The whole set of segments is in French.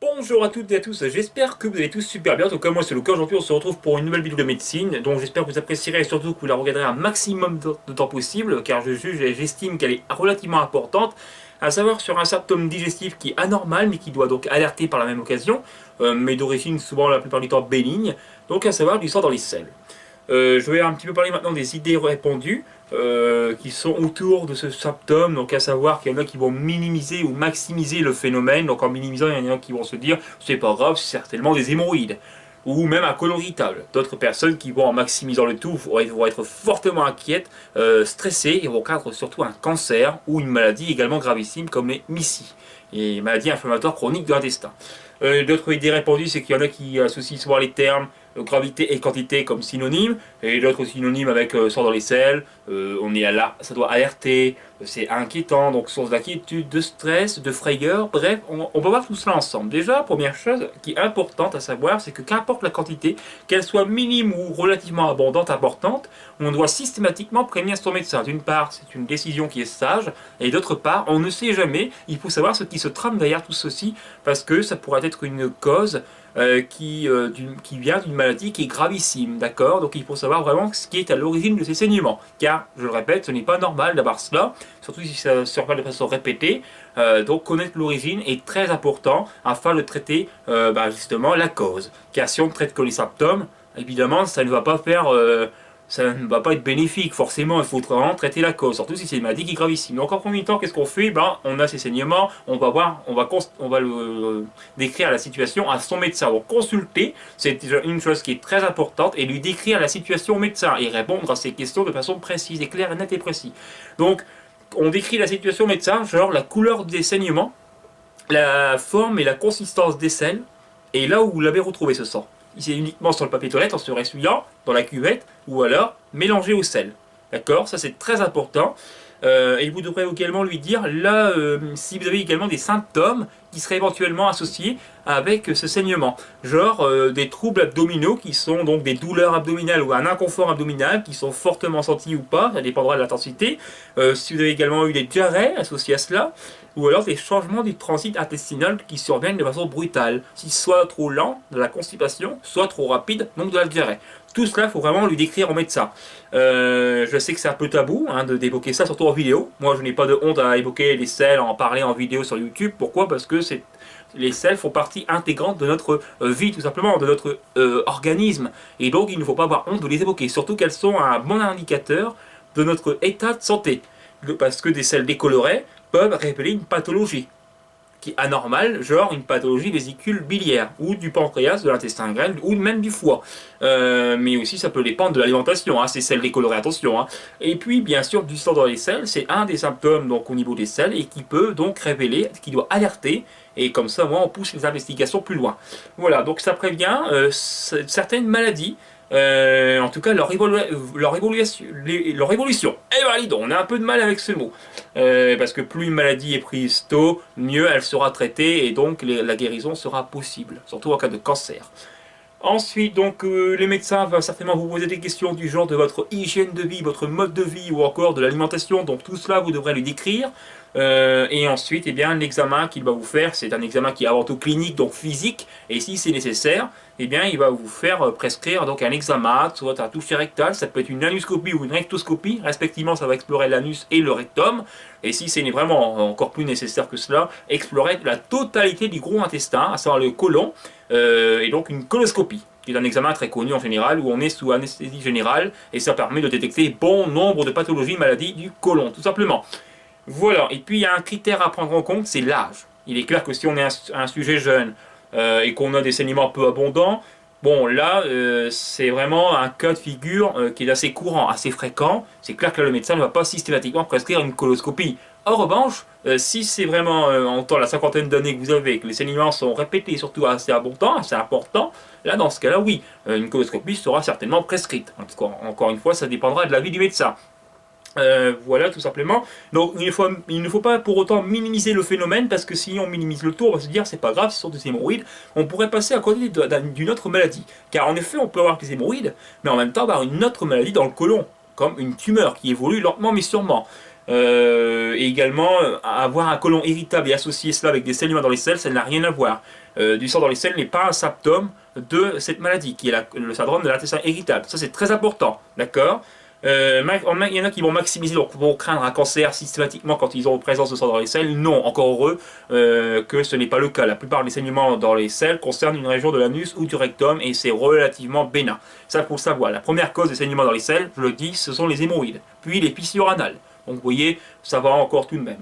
Bonjour à toutes et à tous, j'espère que vous allez tous super bien. En tout cas, moi c'est le cas. Aujourd'hui, on se retrouve pour une nouvelle vidéo de médecine. Donc j'espère que vous apprécierez et surtout que vous la regarderez un maximum de temps possible, car je juge et j'estime qu'elle est relativement importante, à savoir sur un symptôme digestif qui est anormal, mais qui doit donc alerter par la même occasion, mais d'origine souvent la plupart du temps bénigne, donc à savoir du sang dans les selles. Je vais un petit peu parler maintenant des idées répandues qui sont autour de ce symptôme, donc à savoir qu'il y en a qui vont minimiser ou maximiser le phénomène. Donc en minimisant, il y en a qui vont se dire c'est pas grave, c'est certainement des hémorroïdes ou même un côlon irritable. D'autres personnes qui vont en maximisant le tout vont être fortement inquiètes, stressées et vont craindre surtout un cancer ou une maladie également gravissime comme les MIS-C, et maladies inflammatoires chroniques de l'intestin. D'autres idées répandues, c'est qu'il y en a qui associent souvent les termes gravité et quantité comme synonymes, et d'autres synonymes avec sang dans les selles, on est ça doit alerter, c'est inquiétant, donc source d'inquiétude, de stress, de frayeur, bref, on va voir tout cela ensemble. Déjà, première chose qui est importante à savoir, c'est que qu'importe la quantité, qu'elle soit minime ou relativement abondante, importante, on doit systématiquement prévenir son médecin. D'une part, c'est une décision qui est sage, et d'autre part, on ne sait jamais, il faut savoir ce qui se trame derrière tout ceci, parce que ça pourrait être une cause qui vient d'une maladie qui est gravissime, d'accord? Donc il faut savoir vraiment ce qui est à l'origine de ces saignements, car, je le répète, ce n'est pas normal d'avoir cela, surtout si ça se fait de façon répétée. Donc connaître l'origine est très important afin de traiter justement la cause, car si on ne traite que les symptômes, évidemment ça ne va pas ça ne va pas être bénéfique, forcément, il faut vraiment traiter la cause, surtout si c'est une maladie qui est gravissime. Donc en premier temps, qu'est-ce qu'on fait? On a ces saignements, on va décrire la situation à son médecin. Donc consulter, c'est déjà une chose qui est très importante, et lui décrire la situation au médecin, et répondre à ses questions de façon précise, et claire, nette et précise. Donc on décrit la situation au médecin, genre la couleur des saignements, la forme et la consistance des selles, et là où vous l'avez retrouvé ce sang. C'est uniquement sur le papier toilette en se ressuyant dans la cuvette ou alors mélangé au sel. D'accord? Ça c'est très important. Et vous devrez également lui dire là si vous avez également des symptômes qui seraient éventuellement associés avec ce saignement. Genre des troubles abdominaux qui sont donc des douleurs abdominales ou un inconfort abdominal qui sont fortement sentis ou pas, ça dépendra de l'intensité. Si vous avez également eu des diarrhées associées à cela, ou alors des changements du transit intestinal qui surviennent de façon brutale, si soit trop lent, de la constipation, soit trop rapide, donc de la diarrhée. Tout cela, il faut vraiment lui décrire au médecin. Je sais que c'est un peu tabou d'évoquer ça, surtout en vidéo. Moi, je n'ai pas de honte à évoquer les selles, à en parler en vidéo sur YouTube. Pourquoi? Parce que les selles font partie intégrante de notre vie, tout simplement, de notre organisme. Et donc, il ne faut pas avoir honte de les évoquer. Surtout qu'elles sont un bon indicateur de notre état de santé. Parce que des selles décolorées peuvent révéler une pathologie qui est anormale, genre une pathologie vésicule biliaire, ou du pancréas, de l'intestin grêle, ou même du foie. Mais aussi ça peut dépendre de l'alimentation, ces selles décolorées, attention. Et puis bien sûr du sang dans les selles, c'est un des symptômes donc au niveau des selles, et qui peut donc révéler, qui doit alerter, et comme ça moi on pousse les investigations plus loin. Voilà, donc ça prévient certaines maladies. En tout cas, leur évolution est valide. On a un peu de mal avec ce mot. Parce que plus une maladie est prise tôt, mieux elle sera traitée, et donc la guérison sera possible, surtout en cas de cancer. Ensuite, donc, les médecins vont certainement vous poser des questions du genre de votre hygiène de vie, votre mode de vie, ou encore de l'alimentation. Donc tout cela, vous devrez lui décrire. Et ensuite, eh bien, l'examen qu'il va vous faire, c'est un examen qui est avant tout clinique, donc physique. Et si c'est nécessaire, eh bien, il va vous faire prescrire donc un examen, soit un toucher rectal, ça peut être une anuscopie ou une rectoscopie. Respectivement, ça va explorer l'anus et le rectum. Et si c'est vraiment encore plus nécessaire que cela, explorer la totalité du gros intestin, à savoir le côlon, et donc une coloscopie, qui est un examen très connu en général, où on est sous anesthésie générale, et ça permet de détecter bon nombre de pathologies, maladies du côlon, tout simplement. Voilà, et puis il y a un critère à prendre en compte, c'est l'âge. Il est clair que si on est un sujet jeune, et qu'on a des saignements peu abondants, bon là, c'est vraiment un cas de figure qui est assez courant, assez fréquent. C'est clair que là, le médecin ne va pas systématiquement prescrire une coloscopie. En revanche, si c'est vraiment en temps la cinquantaine d'années que vous avez, que les saignements sont répétés, surtout assez abondants, assez importants, là dans ce cas-là, oui, une coloscopie sera certainement prescrite. Encore une fois, ça dépendra de l'avis du médecin. Voilà tout simplement. Donc il ne faut pas pour autant minimiser le phénomène, parce que si on minimise le tout, on va se dire c'est pas grave, ce sont des hémorroïdes. On pourrait passer à côté d'une autre maladie, car en effet on peut avoir des hémorroïdes, mais en même temps avoir une autre maladie dans le côlon, comme une tumeur qui évolue lentement mais sûrement. Et également avoir un côlon irritable et associer cela avec des saignements dans les selles, ça n'a rien à voir. du sang dans les selles n'est pas un symptôme de cette maladie, qui est le syndrome de l'intestin irritable. Ça, c'est très important, d'accord? Il y en a qui vont maximiser, donc vont craindre un cancer systématiquement quand ils ont présence de sang dans les selles. Non, encore heureux que ce n'est pas le cas. La plupart des saignements dans les selles concernent une région de l'anus ou du rectum et c'est relativement bénin. Ça, faut le savoir. La première cause des saignements dans les selles, je le dis, ce sont les hémorroïdes, puis les fissures anales. Donc vous voyez, ça va encore tout de même.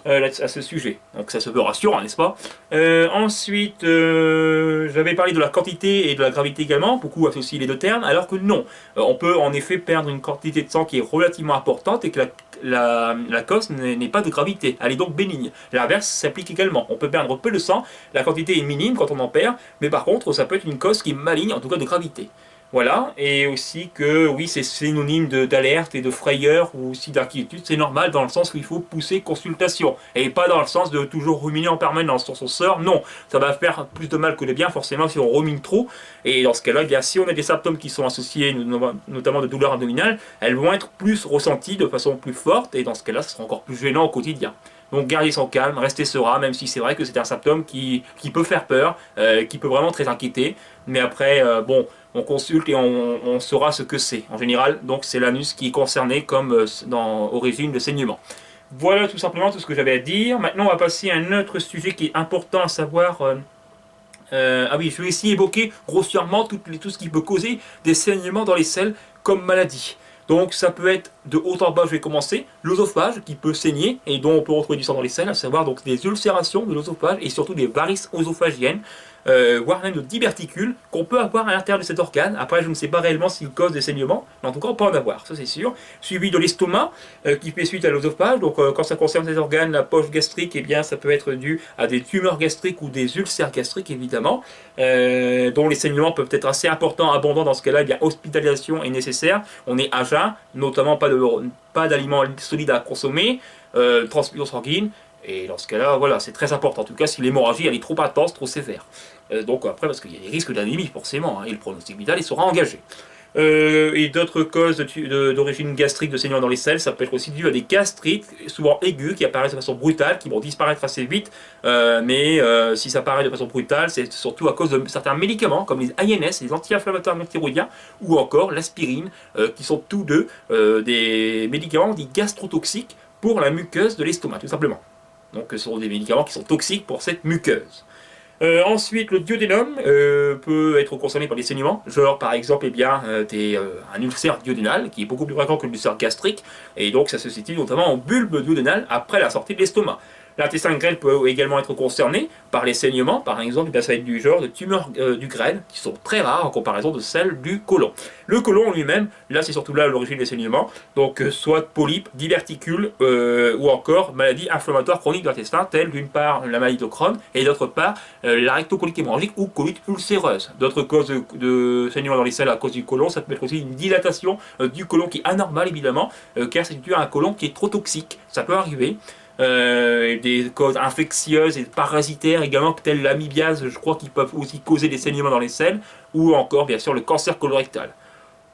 À ce sujet. Donc ça se veut rassurant, n'est-ce pas? Ensuite, j'avais parlé de la quantité et de la gravité également, beaucoup associent les deux termes, alors que non. On peut en effet perdre une quantité de sang qui est relativement importante et que la cause n'est pas de gravité, elle est donc bénigne. L'inverse s'applique également. On peut perdre peu de sang, la quantité est minime quand on en perd, mais par contre ça peut être une cause qui est maligne, en tout cas de gravité. Voilà, et aussi que oui, c'est synonyme d'alerte et de frayeur ou aussi d'inquiétude, c'est normal dans le sens où il faut pousser consultation, et pas dans le sens de toujours ruminer en permanence sur son sort, non, ça va faire plus de mal que de bien forcément si on rumine trop, et dans ce cas-là, eh bien, si on a des symptômes qui sont associés, notamment de douleurs abdominales, elles vont être plus ressenties de façon plus forte, et dans ce cas-là, ce sera encore plus gênant au quotidien. Donc gardez son calme, restez serein, même si c'est vrai que c'est un symptôme qui peut faire peur, qui peut vraiment très inquiéter. Mais après, bon, on consulte et on saura ce que c'est. En général, donc c'est l'anus qui est concerné comme dans origine de saignement. Voilà tout simplement tout ce que j'avais à dire. Maintenant, on va passer à un autre sujet qui est important à savoir. Ah oui, je vais ici évoquer grossièrement tout ce qui peut causer des saignements dans les selles comme maladie. Donc ça peut être de haut en bas, je vais commencer, l'œsophage qui peut saigner et dont on peut retrouver du sang dans les selles, à savoir donc des ulcérations de l'œsophage et surtout des varices œsophagiennes, voire même de diverticules qu'on peut avoir à l'intérieur de cet organe. Après, je ne sais pas réellement s'il cause des saignements, mais en tout cas, on peut en avoir, ça c'est sûr. Suivi de l'estomac qui fait suite à l'œsophage. Donc, quand ça concerne ces organes, la poche gastrique, eh bien, ça peut être dû à des tumeurs gastriques ou des ulcères gastriques, évidemment, dont les saignements peuvent être assez importants, abondants. Dans ce cas-là, eh bien, hospitalisation est nécessaire. On est à jeun, notamment pas d'aliments solides à consommer, transfusion sanguine. Et dans ce cas-là, voilà, c'est très important. En tout cas, si l'hémorragie elle est trop intense, trop sévère. Donc après, parce qu'il y a des risques d'anémie, forcément, hein, et le pronostic vital il sera engagé. Et d'autres causes d'origine gastrique de saignement dans les selles, ça peut être aussi dû à des gastrites, souvent aigus, qui apparaissent de façon brutale, qui vont disparaître assez vite. Mais si ça apparaît de façon brutale, c'est surtout à cause de certains médicaments, comme les INS, les anti-inflammatoires non-thyroïdiens, ou encore l'aspirine, qui sont tous deux des médicaments dits gastrotoxiques pour la muqueuse de l'estomac, tout simplement. Donc ce sont des médicaments qui sont toxiques pour cette muqueuse. Ensuite, le duodénum peut être concerné par des saignements, genre par exemple eh bien, un ulcère duodénal qui est beaucoup plus fréquent que l'ulcère gastrique, et donc ça se situe notamment en bulbe duodénal après la sortie de l'estomac. L'intestin grêle peut également être concerné par les saignements, par exemple, ça va être du genre de tumeurs du grêle, qui sont très rares en comparaison de celles du côlon. Le côlon lui-même, là c'est surtout là l'origine des saignements, donc soit polypes, diverticules, ou encore maladies inflammatoires chroniques de l'intestin, telles d'une part la maladie de Crohn, et d'autre part la rectocolite hémorragique ou colite ulcéreuse. D'autres causes de saignements dans les selles à cause du côlon, ça peut être aussi une dilatation du côlon qui est anormale évidemment, car c'est dû à un côlon qui est trop toxique, ça peut arriver. Des causes infectieuses et parasitaires également, telles l'amibiase, je crois, qui peuvent aussi causer des saignements dans les selles, ou encore bien sûr le cancer colorectal.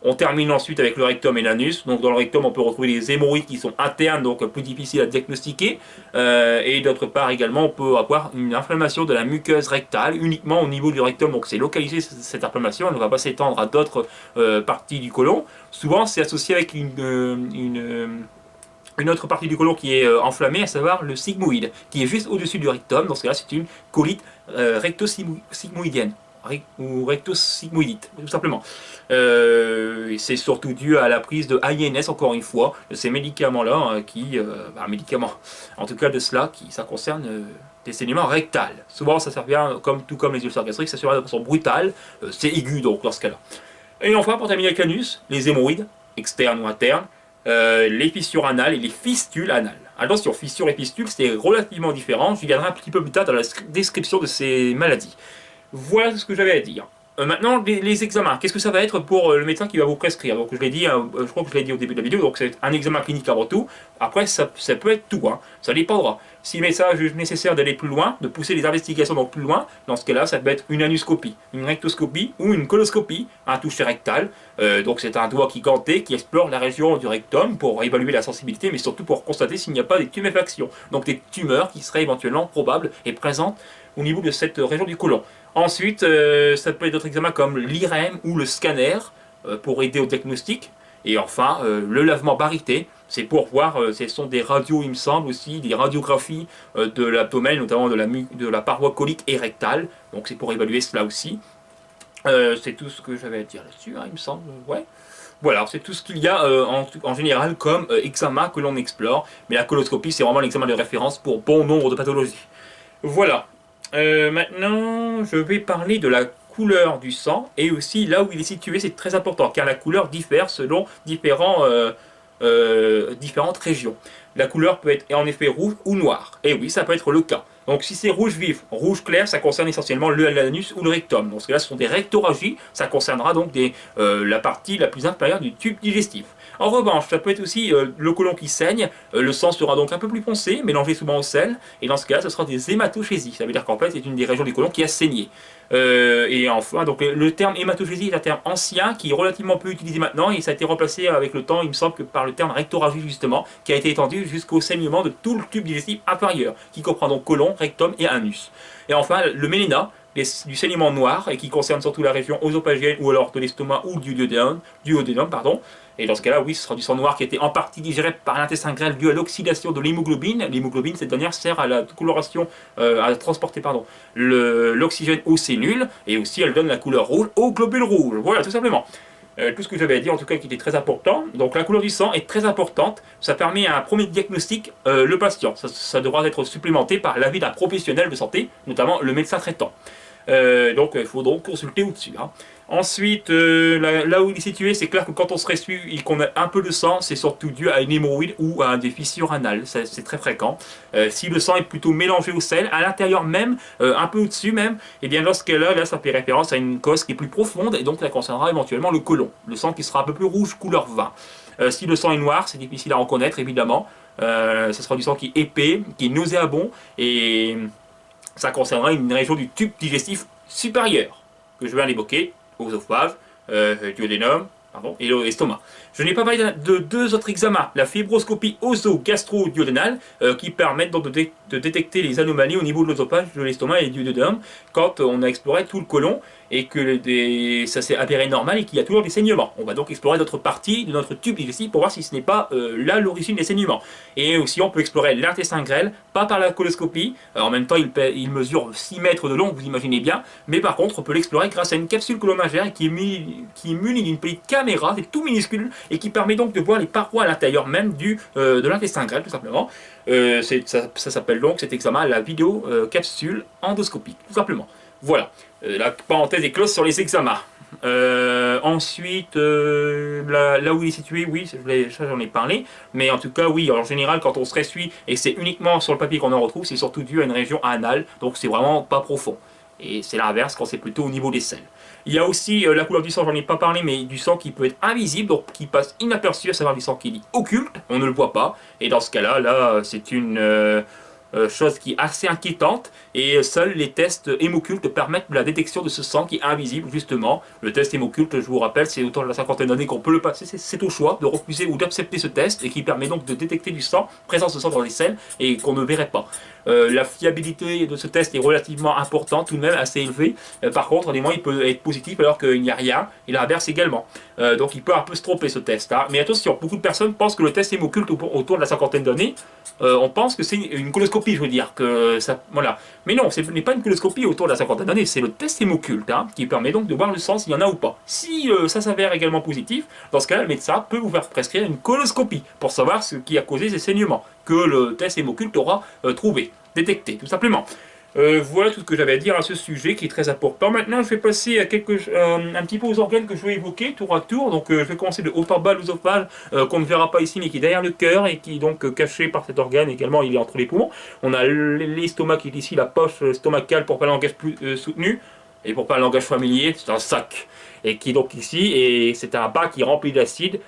On termine ensuite avec le rectum et l'anus. Donc dans le rectum, on peut retrouver des hémorroïdes qui sont internes, donc plus difficiles à diagnostiquer. Et d'autre part également, on peut avoir une inflammation de la muqueuse rectale uniquement au niveau du rectum. Donc c'est localisé cette inflammation, elle ne va pas s'étendre à d'autres parties du côlon. Souvent, c'est associé avec une autre partie du côlon qui est enflammée, à savoir le sigmoïde, qui est juste au-dessus du rectum. Dans ce cas-là, c'est une colite rectosigmoïdienne ou rectosigmoïdite, tout simplement. C'est surtout dû à la prise de INS, encore une fois, de ces médicaments-là, médicaments, en tout cas de cela, ça concerne des saignements rectales. Souvent, ça survient, tout comme les ulcères gastriques, ça survient de façon brutale, c'est aigu donc dans ce cas-là. Et enfin, pour terminer avec l'anus, les hémorroïdes, externes ou internes, les fissures anales et les fistules anales. Attention, fissures et fistules, c'est relativement différent. J'y viendrai un petit peu plus tard dans la description de ces maladies. Voilà ce que j'avais à dire. Maintenant, les examens, qu'est-ce que ça va être pour le médecin qui va vous prescrire? Donc, je l'ai dit, je crois que je l'ai dit au début de la vidéo, donc c'est un examen clinique avant tout. Après, ça peut être tout, hein. Ça dépendra. Si le médecin juge nécessaire d'aller plus loin, de pousser les investigations donc plus loin, dans ce cas-là, ça peut être une anuscopie, une rectoscopie ou une coloscopie, un toucher rectal. Donc, c'est un doigt qui ganté qui explore la région du rectum pour évaluer la sensibilité, mais surtout pour constater s'il n'y a pas des tuméfactions, donc des tumeurs qui seraient éventuellement probables et présentes au niveau de cette région du côlon. Ensuite, ça peut être d'autres examens comme l'IRM ou le scanner pour aider au diagnostic. Et enfin, le lavement baryté, c'est pour voir, ce sont des radios, il me semble aussi, des radiographies de l'abdomen, notamment de la paroi colique et rectale. Donc c'est pour évaluer cela aussi. C'est tout ce que j'avais à dire là-dessus, hein, il me semble. Ouais. Voilà, c'est tout ce qu'il y a en général comme examen que l'on explore. Mais la coloscopie, c'est vraiment l'examen de référence pour bon nombre de pathologies. Voilà. Maintenant, je vais parler de la couleur du sang et aussi là où il est situé, c'est très important car la couleur diffère selon différentes régions. La couleur peut être en effet rouge ou noire. Et oui, ça peut être le cas. Donc si c'est rouge vif, rouge clair, ça concerne essentiellement l'anus ou le rectum. Donc là, ce sont des rectoragies, ça concernera donc la partie la plus inférieure du tube digestif. En revanche, ça peut être aussi le côlon qui saigne, le sang sera donc un peu plus foncé, mélangé souvent au sel, et dans ce cas, ce sera des hématochésies. Ça veut dire qu'en fait, c'est une des régions du côlon qui a saigné. Et enfin, donc le terme hématochésie est un terme ancien qui est relativement peu utilisé maintenant, et ça a été remplacé avec le temps, il me semble, que par le terme rectoragie justement, qui a été étendu jusqu'au saignement de tout le tube digestif inférieur, qui comprend donc côlon, rectum et anus. Et enfin, le méléna, du saignement noir, et qui concerne surtout la région œsophagienne ou alors de l'estomac ou du duodénum, pardon. Et dans ce cas-là, oui, ce sera du sang noir qui a été en partie digéré par l'intestin grêle dû à l'oxydation de l'hémoglobine. L'hémoglobine, cette dernière, sert à la coloration, à transporter l'oxygène aux cellules, et aussi elle donne la couleur rouge aux globules rouges. Voilà, tout simplement. Tout ce que j'avais à dire, en tout cas, qui était très important. Donc la couleur du sang est très importante. Ça permet un premier diagnostic, le patient. Ça devra être supplémenté par l'avis d'un professionnel de santé, notamment le médecin traitant. Donc il faut donc consulter au-dessus. Hein. Ensuite, là où il est situé, c'est clair que quand on se ressuie et qu'on a un peu de sang, c'est surtout dû à une hémorroïde ou à des fissures anales. C'est très fréquent. Si le sang est plutôt mélangé au sel, à l'intérieur même, un peu au-dessus même, et bien dans ce cas-là, là, ça fait référence à une cause qui est plus profonde et donc ça concernera éventuellement le côlon. Le sang qui sera un peu plus rouge, couleur vin. Si le sang est noir, c'est difficile à reconnaître évidemment. Ce sera du sang qui est épais, qui est nauséabond et ça concernera une région du tube digestif supérieur que je viens d'évoquer, oesophage, duodénum, pardon, et l'estomac. Je n'ai pas parlé de deux autres examens, la fibroscopie oso-gastro-duodénale, qui permettent donc de détecter les anomalies au niveau de l'œsophage, de l'estomac et du duodénum, quand on a exploré tout le côlon et que ça s'est avéré normal et qu'il y a toujours des saignements. On va donc explorer d'autres parties de notre tube digestif pour voir si ce n'est pas là l'origine des saignements. Et aussi on peut explorer l'intestin grêle, pas par la coloscopie, en même temps il mesure 6 mètres de long, vous imaginez bien, mais par contre on peut l'explorer grâce à une capsule colomagère qui est munie d'une petite caméra, c'est tout minuscule, et qui permet donc de voir les parois à l'intérieur même de l'intestin grêle tout simplement. Ça s'appelle donc cet examen la vidéo capsule endoscopique, tout simplement. Voilà, la parenthèse est close sur les examens. Ensuite, là où il est situé, oui, ça j'en ai parlé, mais en tout cas, oui, en général, quand on se ressuie, et c'est uniquement sur le papier qu'on en retrouve, c'est surtout dû à une région anale, donc c'est vraiment pas profond. Et c'est l'inverse quand c'est plutôt au niveau des selles. Il y a aussi la couleur du sang, j'en ai pas parlé, mais du sang qui peut être invisible, donc qui passe inaperçu, à savoir du sang qui est occulte, on ne le voit pas, et dans ce cas-là, c'est une chose qui est assez inquiétante, et seuls les tests hémocultes permettent la détection de ce sang qui est invisible, justement. Le test hémoculte, je vous rappelle, c'est autour de la cinquantaine d'années qu'on peut le passer, c'est au choix de refuser ou d'accepter ce test, et qui permet donc de détecter du sang, présence de sang dans les selles, et qu'on ne verrait pas. La fiabilité de ce test est relativement importante, tout de même assez élevée. Par contre, des mois, il peut être positif alors qu'il n'y a rien, et l'inverse également. Donc il peut un peu se tromper ce test. Hein. Mais attention, beaucoup de personnes pensent que le test hémoculte autour de la cinquantaine d'années, on pense que c'est une coloscopie, je veux dire. Que ça, voilà. Mais non, ce n'est pas une coloscopie autour de la cinquantaine d'années, c'est le test hémoculte, hein, qui permet donc de voir le sang s'il y en a ou pas. Si ça s'avère également positif, dans ce cas-là, le médecin peut vous faire prescrire une coloscopie pour savoir ce qui a causé ces saignements que le test hémoculte aura trouvé, détecté, tout simplement. Voilà tout ce que j'avais à dire à ce sujet qui est très important. Maintenant, je vais passer à un petit peu aux organes que je vais évoquer tour à tour. Donc, je vais commencer de haut en bas, l'œsophage, qu'on ne verra pas ici, mais qui est derrière le cœur et qui est donc caché par cet organe. Également, il est entre les poumons. On a l'estomac qui est ici, la poche stomacale pour pas un langage plus soutenu. Et pour parler langage familier, c'est un sac. Et qui donc ici, et c'est un bac qui est rempli d'acide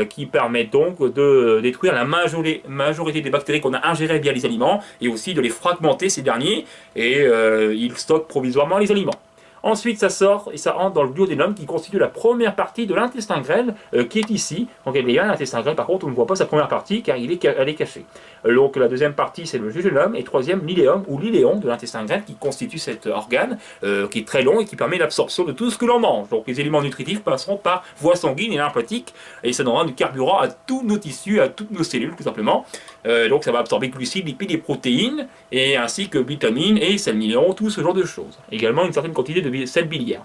qui permet donc de détruire la majorité des bactéries qu'on a ingérées via les aliments et aussi de les fragmenter ces derniers et il stocke provisoirement les aliments. Ensuite, ça sort et ça entre dans le duodénum qui constitue la première partie de l'intestin grêle qui est ici. Donc, il y a l'intestin grêle, par contre, on ne voit pas sa première partie car elle est cachée. Donc, la deuxième partie, c'est le jejunum et troisième, l'iléum ou l'iléon de l'intestin grêle qui constitue cet organe qui est très long et qui permet l'absorption de tout ce que l'on mange. Donc, les éléments nutritifs passeront par voie sanguine et lymphatique et ça donnera du carburant à tous nos tissus, à toutes nos cellules, tout simplement. Donc, ça va absorber glucides, lipides et protéines et ainsi que vitamines et sels minéraux, tout ce genre de choses. Également, une certaine quantité de sel biliaire.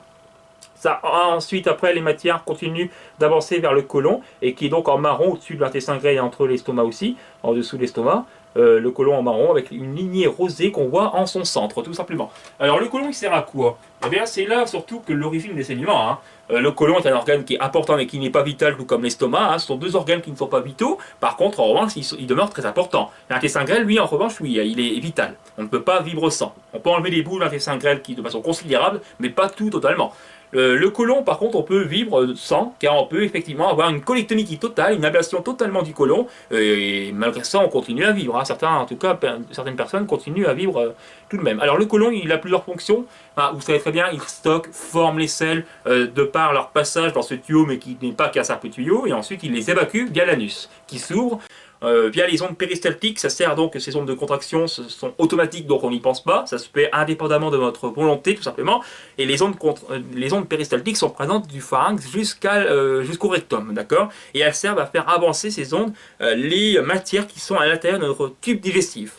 Ça, ensuite, après, les matières continuent d'avancer vers le côlon, et qui est donc en marron au-dessus de l'intestin grêle et entre l'estomac aussi, en dessous de l'estomac. Le côlon en marron avec une lignée rosée qu'on voit en son centre, tout simplement. Alors, le côlon, il sert à quoi? Eh bien, c'est là surtout que l'origine des aliments. Hein. Le côlon est un organe qui est important mais qui n'est pas vital, tout comme l'estomac. Hein. Ce sont deux organes qui ne sont pas vitaux. Par contre, en revanche, ils demeurent très importants. L'intestin grêle, lui, en revanche, oui, il est vital. On ne peut pas vivre sans. On peut enlever des bouts de l'intestin grêle de façon considérable, mais pas tout totalement. Le côlon, par contre, on peut vivre sans, car on peut effectivement avoir une colectomie totale, une ablation totalement du côlon, et malgré ça, on continue à vivre. Hein. Certains, en tout cas, certaines personnes continuent à vivre tout de même. Alors le côlon, il a plusieurs fonctions. Enfin, vous savez très bien, il stocke, forme les sels de par leur passage dans ce tuyau, mais qui n'est pas qu'un simple tuyau, et ensuite il les évacue via l'anus, qui s'ouvre. Via les ondes péristaltiques, ça sert donc, ces ondes de contraction sont automatiques, donc on n'y pense pas, ça se fait indépendamment de votre volonté tout simplement, et les ondes péristaltiques sont présentes du pharynx jusqu'au rectum, d'accord? Et elles servent à faire avancer ces ondes, les matières qui sont à l'intérieur de notre tube digestif.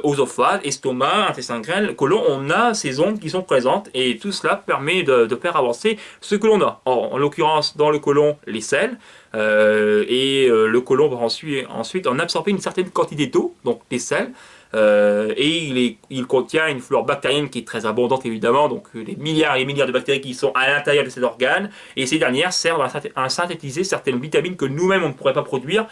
Oesophage, estomac, intestin grêle, côlon, on a ces ondes qui sont présentes et tout cela permet de faire avancer ce que l'on a. En l'occurrence, dans le côlon, les sels, le côlon va ensuite en absorber une certaine quantité d'eau, donc des sels, et il contient une flore bactérienne qui est très abondante évidemment, donc des milliards et des milliards de bactéries qui sont à l'intérieur de cet organe, et ces dernières servent à synthétiser certaines vitamines que nous-mêmes on ne pourrait pas produire,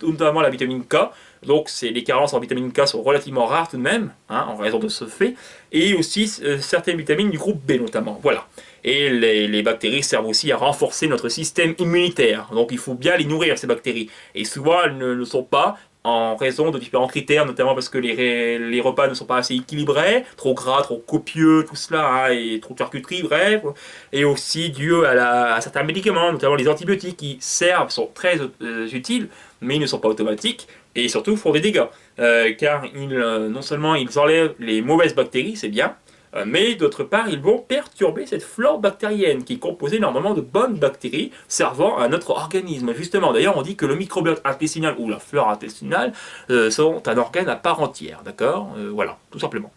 notamment la vitamine K. Donc les carences en vitamine K sont relativement rares tout de même, hein, en raison de ce fait, et aussi certaines vitamines du groupe B notamment, voilà. Et les bactéries servent aussi à renforcer notre système immunitaire, donc il faut bien les nourrir ces bactéries, et souvent elles ne le sont pas, en raison de différents critères, notamment parce que les repas ne sont pas assez équilibrés, trop gras, trop copieux, tout cela, hein, et trop de charcuterie, bref, et aussi dû à certains médicaments, notamment les antibiotiques qui servent, sont très utiles, mais ils ne sont pas automatiques, et surtout font des dégâts, car non seulement ils enlèvent les mauvaises bactéries, c'est bien, mais d'autre part, ils vont perturber cette flore bactérienne qui est composée normalement de bonnes bactéries servant à notre organisme. Justement, d'ailleurs, on dit que le microbiote intestinal ou la flore intestinale sont un organe à part entière, d'accord? Voilà, tout simplement.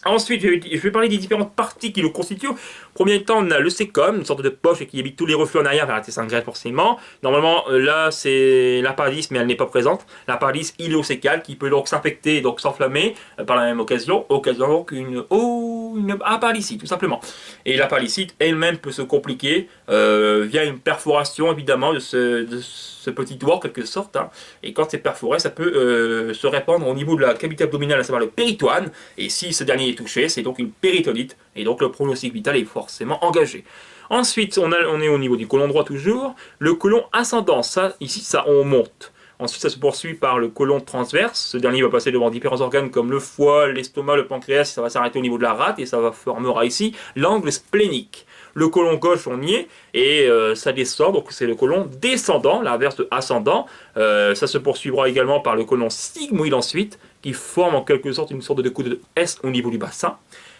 Ensuite, je vais parler des différentes parties qui le constituent. Premier temps, on a le sécom, une sorte de poche qui évite tous les reflux en arrière vers l'intestin grêle forcément. Normalement, là, c'est l'appendice, mais elle n'est pas présente. L'appendice iléosécale qui peut donc s'infecter et donc s'enflammer par la même occasion, donc une appendicite, tout simplement. Et l'appendicite elle-même peut se compliquer via une perforation, évidemment, de ce petit doigt en quelque sorte, hein. Et quand c'est perforé, ça peut se répandre au niveau de la cavité abdominale, à savoir le péritoine, et si ce dernier est touché, c'est donc une péritonite, et donc le pronostic vital est forcément engagé. Ensuite, on est au niveau du côlon droit toujours, le côlon ascendant, ça, ici, ça, on monte. Ensuite, ça se poursuit par le côlon transverse, ce dernier va passer devant différents organes comme le foie, l'estomac, le pancréas, ça va s'arrêter au niveau de la rate, et ça formera ici l'angle splénique. Le côlon gauche, on y est, et ça descend, donc c'est le côlon descendant, l'inverse de ascendant. Ça se poursuivra également par le côlon sigmoïde ensuite, qui forme en quelque sorte une sorte de coude de S au niveau du bassin.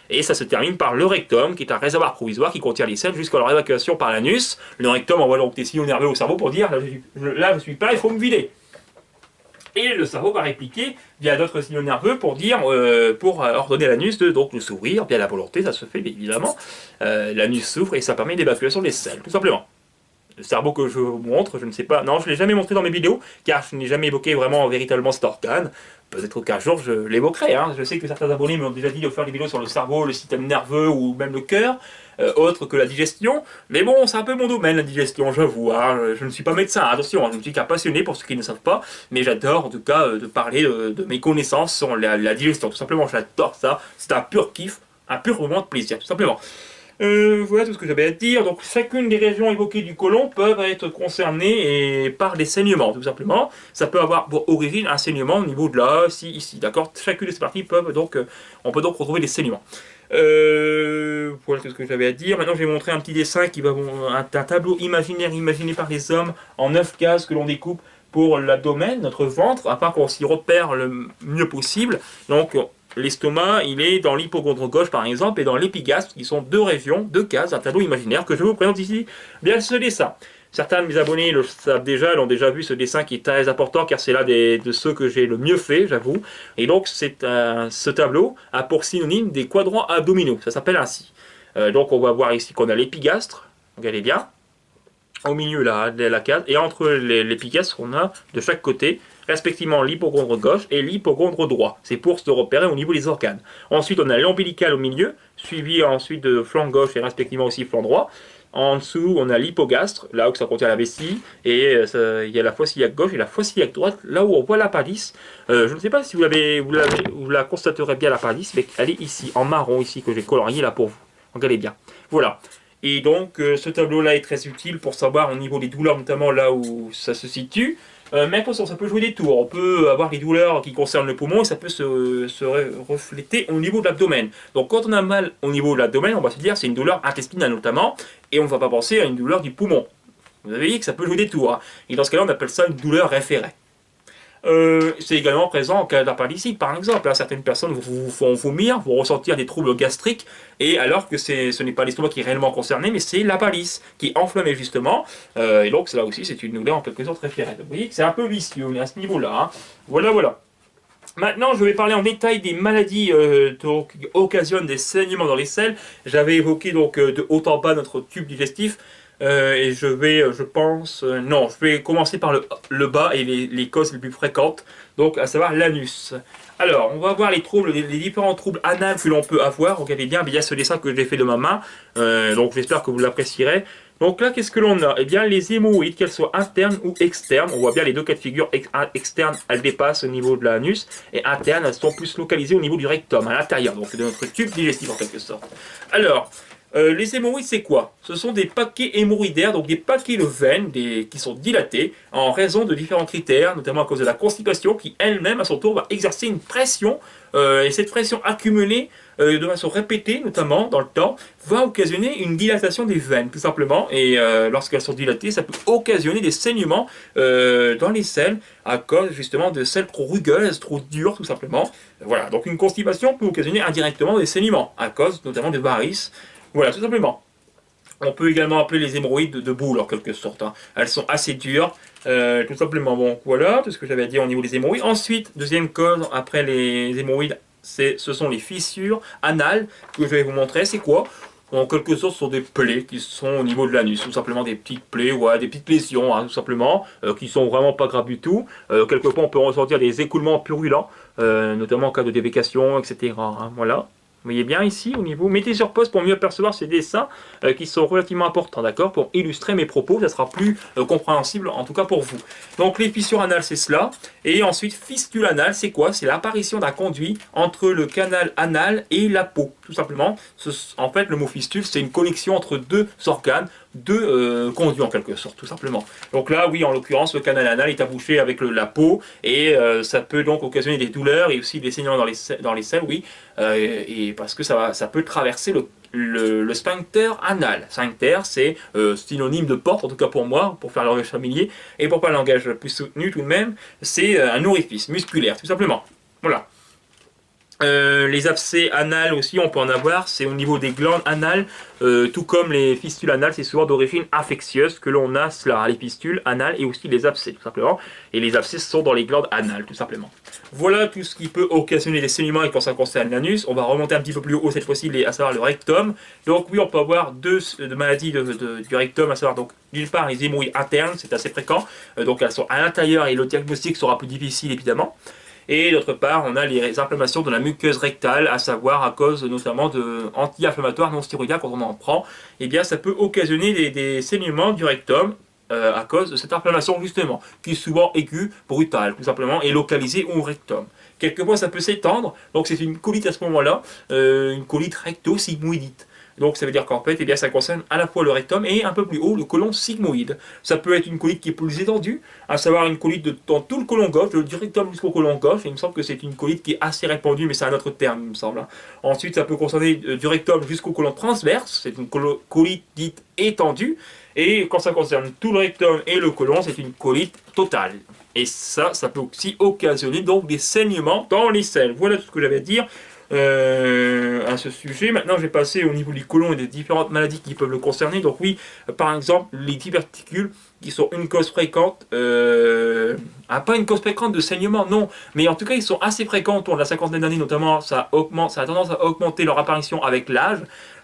Et ça se termine par le rectum, qui est un réservoir provisoire qui contient les selles jusqu'à leur évacuation par l'anus. Le rectum envoie donc des signaux nerveux au cerveau pour dire là je suis pas, il faut me vider. Et le cerveau va répliquer via d'autres signaux nerveux pour dire, pour ordonner à l'anus de s'ouvrir, via la volonté, ça se fait évidemment. L'anus s'ouvre et ça permet l'évacuation des selles, tout simplement. Le cerveau que je vous montre, je ne sais pas, non, je ne l'ai jamais montré dans mes vidéos, car je n'ai jamais évoqué vraiment véritablement cet organe. Peut-être qu'un jour je l'évoquerai, hein. Je sais que certains abonnés m'ont déjà dit de faire des vidéos sur le cerveau, le système nerveux ou même le cœur, autre que la digestion. Mais bon, c'est un peu mon domaine la digestion, j'avoue, hein. Je ne suis pas médecin, attention, je ne suis qu'un passionné pour ceux qui ne savent pas, mais j'adore en tout cas de parler de mes connaissances sur la digestion, tout simplement j'adore ça, c'est un pur kiff, un pur moment de plaisir, tout simplement. Voilà tout ce que j'avais à dire. Donc chacune des régions évoquées du côlon peuvent être concernées par des saignements, tout simplement. Ça peut avoir pour origine un saignement au niveau de là, ici, d'accord. Chacune de ces parties peuvent donc, on peut donc retrouver des saignements. Voilà tout ce que j'avais à dire. Maintenant, je vais montrer un petit dessin qui va un tableau imaginaire imaginé par les hommes en 9 cases que l'on découpe pour l'abdomen, notre ventre, afin qu'on s'y repère le mieux possible. Donc, l'estomac, il est dans l'hypogondre gauche par exemple et dans l'épigastre, qui sont deux régions, deux cases, un tableau imaginaire que je vous présente ici via ce dessin. Certains de mes abonnés le savent déjà, l'ont déjà vu ce dessin qui est très important car c'est l'un de ceux que j'ai le mieux fait, j'avoue. Et donc ce tableau a pour synonyme des quadrants abdominaux, ça s'appelle ainsi. Donc on va voir ici qu'on a l'épigastre, regardez bien, au milieu la case, et entre l'épigastre on a de chaque côté respectivement l'hypogondre gauche et l'hypogondre droit. C'est pour se repérer au niveau des organes. Ensuite on a l'ombilical au milieu, suivi ensuite de flanc gauche et respectivement aussi flanc droit. En dessous, on a l'hypogastre, là où ça contient la vessie, et il y a la fosse iliaque gauche et la fosse iliaque droite, là où on voit l'appendice. Je ne sais pas si vous la constaterez bien l'appendice, mais elle est ici, en marron, ici, que j'ai colorié là pour vous. Regardez bien. Voilà. Et donc, ce tableau-là est très utile pour savoir au niveau des douleurs, notamment là où ça se situe. Mais attention, ça peut jouer des tours. On peut avoir des douleurs qui concernent le poumon et ça peut se refléter au niveau de l'abdomen. Donc quand on a mal au niveau de l'abdomen, on va se dire c'est une douleur intestinale notamment, et on ne va pas penser à une douleur du poumon. Vous avez vu que ça peut jouer des tours. Et dans ce cas-là, on appelle ça une douleur référée. C'est également présent en cas d'appendicite, par exemple. Certaines personnes vous font vomir, vont ressentir des troubles gastriques, et alors que ce n'est pas l'estomac qui est réellement concerné, mais c'est l'appendice qui est enflammé justement. Et donc là aussi, c'est une douleur en quelque sorte référée. Vous voyez que c'est un peu vicieux à ce niveau-là. Hein. Voilà, voilà. Maintenant, je vais parler en détail des maladies qui occasionnent des saignements dans les selles. J'avais évoqué donc de haut en bas notre tube digestif. Et je vais, je pense, non, je vais commencer par le bas et les causes les plus fréquentes, donc à savoir l'anus. Alors, on va voir les troubles, les différents troubles anals que l'on peut avoir. Regardez bien, il y a ce dessin que j'ai fait de ma main, donc j'espère que vous l'apprécierez. Donc là, qu'est-ce que l'on a? Eh bien, les hémorroïdes, qu'elles soient internes ou externes, on voit bien les deux cas de figure. Externes, elles dépassent au niveau de l'anus, et internes, elles sont plus localisées au niveau du rectum, à l'intérieur, donc de notre tube digestif en quelque sorte. Alors, les hémorroïdes, c'est quoi? Ce sont des paquets hémorroïdaires, donc des paquets de veines qui sont dilatés en raison de différents critères, notamment à cause de la constipation qui elle-même, à son tour, va exercer une pression, et cette pression accumulée de façon répétée, notamment dans le temps, va occasionner une dilatation des veines, tout simplement, et lorsqu'elles sont dilatées, ça peut occasionner des saignements dans les selles, à cause justement de selles trop rugueuses, trop dures, tout simplement. Voilà, donc une constipation peut occasionner indirectement des saignements, à cause notamment de varices. Voilà, tout simplement. On peut également appeler les hémorroïdes de boule, en quelque sorte. Hein. Elles sont assez dures, tout simplement. Bon, voilà, tout ce que j'avais à dire au niveau des hémorroïdes. Ensuite, deuxième cause, après les hémorroïdes, ce sont les fissures anales, que je vais vous montrer. C'est quoi? En quelque sorte, ce sont des plaies qui sont au niveau de l'anus. Tout simplement des petites plaies, ouais, des petites lésions, hein, tout simplement, qui sont vraiment pas graves du tout. Quelquefois, on peut ressentir des écoulements purulents, notamment en cas de dévécation, etc. Hein, voilà. Vous voyez bien ici au niveau, mettez sur pause pour mieux apercevoir ces dessins qui sont relativement importants, d'accord, pour illustrer mes propos, ça sera plus compréhensible en tout cas pour vous. Donc les fissures anales c'est cela, et ensuite fistule anale c'est quoi? C'est l'apparition d'un conduit entre le canal anal et la peau, tout simplement. En fait le mot fistule c'est une connexion entre deux organes, deux conduits en quelque sorte, tout simplement. Donc là oui, en l'occurrence le canal anal est abouché avec la peau, et ça peut donc occasionner des douleurs et aussi des saignements dans les selles, oui, et parce que ça peut traverser le sphincter anal. Sphincter, c'est synonyme de porte, en tout cas pour moi, pour faire le langage familier, et pour pas le langage plus soutenu tout de même, c'est un orifice musculaire, tout simplement. Voilà. Les abcès anales aussi, on peut en avoir, c'est au niveau des glandes anales, tout comme les fistules anales, c'est souvent d'origine infectieuse que l'on a cela, les fistules anales et aussi les abcès, tout simplement. Et les abcès sont dans les glandes anales, tout simplement. Voilà tout ce qui peut occasionner des saignements et quand ça concerne l'anus. On va remonter un petit peu plus haut cette fois-ci, à savoir le rectum. Donc oui, on peut avoir deux maladies du rectum, à savoir donc d'une part les hémorroïdes internes, c'est assez fréquent, donc elles sont à l'intérieur et le diagnostic sera plus difficile évidemment. Et d'autre part, on a les inflammations de la muqueuse rectale, à savoir à cause notamment de anti-inflammatoires non stéroïdiens quand on en prend. Eh bien, ça peut occasionner des saignements du rectum à cause de cette inflammation justement, qui est souvent aiguë, brutale, tout simplement, et localisée au rectum. Quelquefois, ça peut s'étendre, donc c'est une colite à ce moment-là, une colite recto-sigmoïdite. Donc ça veut dire qu'en fait, eh bien, ça concerne à la fois le rectum et un peu plus haut le côlon sigmoïde. Ça peut être une colite qui est plus étendue, à savoir une colite dans tout le côlon gauche, du rectum jusqu'au côlon gauche. Et il me semble que c'est une colite qui est assez répandue, mais c'est un autre terme, il me semble, hein. Ensuite, ça peut concerner du rectum jusqu'au côlon transverse. C'est une colite dite étendue. Et quand ça concerne tout le rectum et le côlon, c'est une colite totale. Et ça peut aussi occasionner donc des saignements dans les selles. Voilà tout ce que j'avais à dire à ce sujet. Maintenant, je vais passer au niveau du côlon et des différentes maladies qui peuvent le concerner. Donc oui, par exemple, les diverticules qui sont une cause fréquente, pas une cause fréquente de saignement, non, mais en tout cas, ils sont assez fréquents autour de la cinquantaine d'années, notamment, ça a tendance à augmenter leur apparition avec l'âge,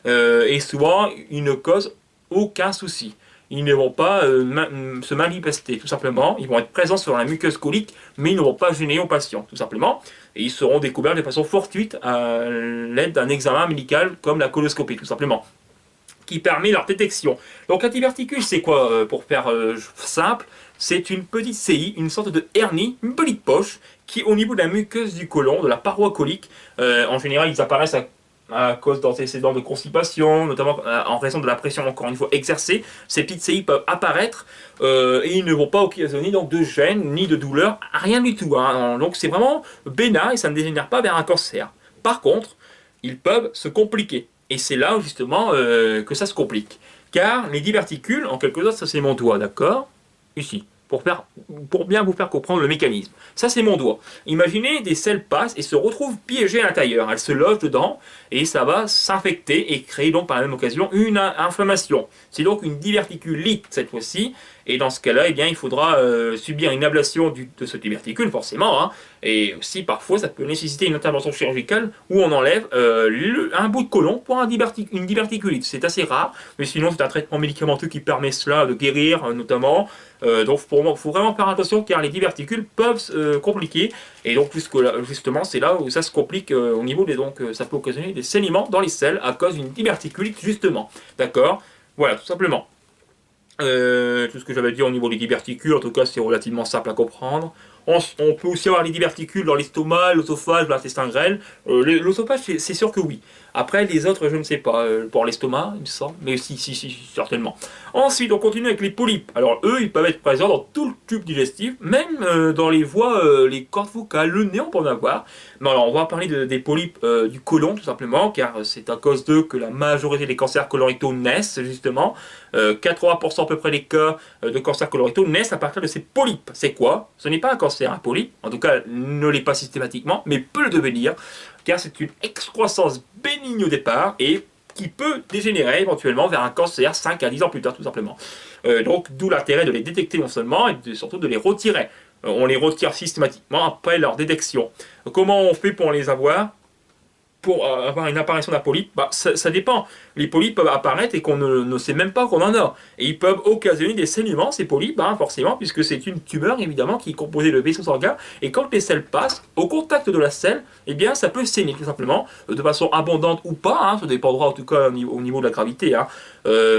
et souvent, ils ne causent aucun souci. Ils ne vont pas se manifester, tout simplement. Ils vont être présents sur la muqueuse colique, mais ils ne vont pas gêner au patient, tout simplement. Et ils seront découverts de façon fortuite à l'aide d'un examen médical comme la coloscopie, tout simplement, qui permet leur détection. Donc la diverticule, c'est quoi, pour faire simple? C'est une petite CI, une sorte de hernie, une petite poche, qui est au niveau de la muqueuse du côlon, de la paroi colique. En général, ils apparaissent à cause d'antécédents de constipation, notamment en raison de la pression, encore une fois, exercée. Ces petites CI peuvent apparaître et ils ne vont pas occasionner donc, de gêne ni de douleur, rien du tout, hein. Donc c'est vraiment bénin et ça ne dégénère pas vers un cancer. Par contre, ils peuvent se compliquer. Et c'est là justement que ça se complique. Car les diverticules, en quelque sorte, ça c'est mon doigt, d'accord? Ici. Pour bien vous faire comprendre le mécanisme. Ça, c'est mon doigt. Imaginez, des selles passent et se retrouvent piégées à l'intérieur. Elles se logent dedans et ça va s'infecter et créer donc par la même occasion une inflammation. C'est donc une diverticulite cette fois-ci. Et dans ce cas-là, eh bien, il faudra subir une ablation de ce diverticule, forcément, hein. Et aussi, parfois, ça peut nécessiter une intervention chirurgicale où on enlève un bout de côlon pour une diverticulite. C'est assez rare, mais sinon, c'est un traitement médicamenteux qui permet cela de guérir, notamment. Donc, il faut vraiment faire attention car les diverticules peuvent se compliquer. Et donc, justement, c'est là où ça se complique au niveau des. Donc, ça peut occasionner des saignements dans les selles à cause d'une diverticulite, justement. D'accord? Voilà, tout simplement. Tout ce que j'avais dit au niveau des diverticules, en tout cas, c'est relativement simple à comprendre. On peut aussi avoir les diverticules dans l'estomac, l'œsophage, l'intestin grêle. L'œsophage, c'est sûr que oui. Après, les autres, je ne sais pas. Pour l'estomac, il me semble. Mais si, certainement. Ensuite, on continue avec les polypes. Alors, eux, ils peuvent être présents dans tout le tube digestif, même dans les voies, les cordes vocales, le nez, on peut en avoir. Mais alors, on va parler des polypes du côlon, tout simplement, car c'est à cause d'eux que la majorité des cancers colorectaux naissent, justement. 80% à peu près des cas de cancers colorectaux naissent à partir de ces polypes. C'est quoi? Ce n'est pas un cancer, un polype. En tout cas, ne l'est pas systématiquement, mais peut le devenir, car c'est une excroissance bénigne au départ et qui peut dégénérer éventuellement vers un cancer 5 à 10 ans plus tard, tout simplement. Donc, d'où l'intérêt de les détecter non seulement, et surtout de les retirer. On les retire systématiquement après leur détection. Comment on fait pour les avoir? Pour avoir une apparition d'un polype, ça dépend. Les polypes peuvent apparaître et qu'on ne sait même pas qu'on en a. Et ils peuvent occasionner des saignements, ces polypes, forcément, puisque c'est une tumeur, évidemment, qui est composée de vaisseaux sanguins. Et quand les selles passent, au contact de la selle, eh bien, ça peut saigner, tout simplement, de façon abondante ou pas, ça dépendra en tout cas au niveau de la gravité.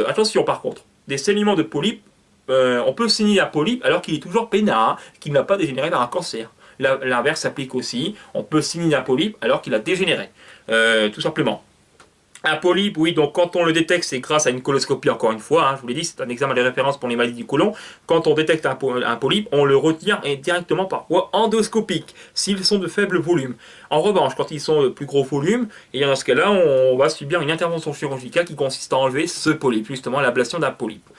Attention, par contre, des saignements de polypes, on peut saigner un polype alors qu'il est toujours bénin, qu'il n'a pas dégénéré vers un cancer. L'inverse s'applique aussi. On peut saigner un polype alors qu'il a dégénéré. Tout simplement. Un polype, oui, donc quand on le détecte, c'est grâce à une coloscopie, encore une fois, je vous l'ai dit, c'est un examen de référence pour les maladies du côlon. Quand on détecte un polype, on le retire directement par voie endoscopique, s'ils sont de faible volume. En revanche, quand ils sont de plus gros volume, et dans ce cas-là, on va subir une intervention chirurgicale qui consiste à enlever ce polype, justement l'ablation d'un polype.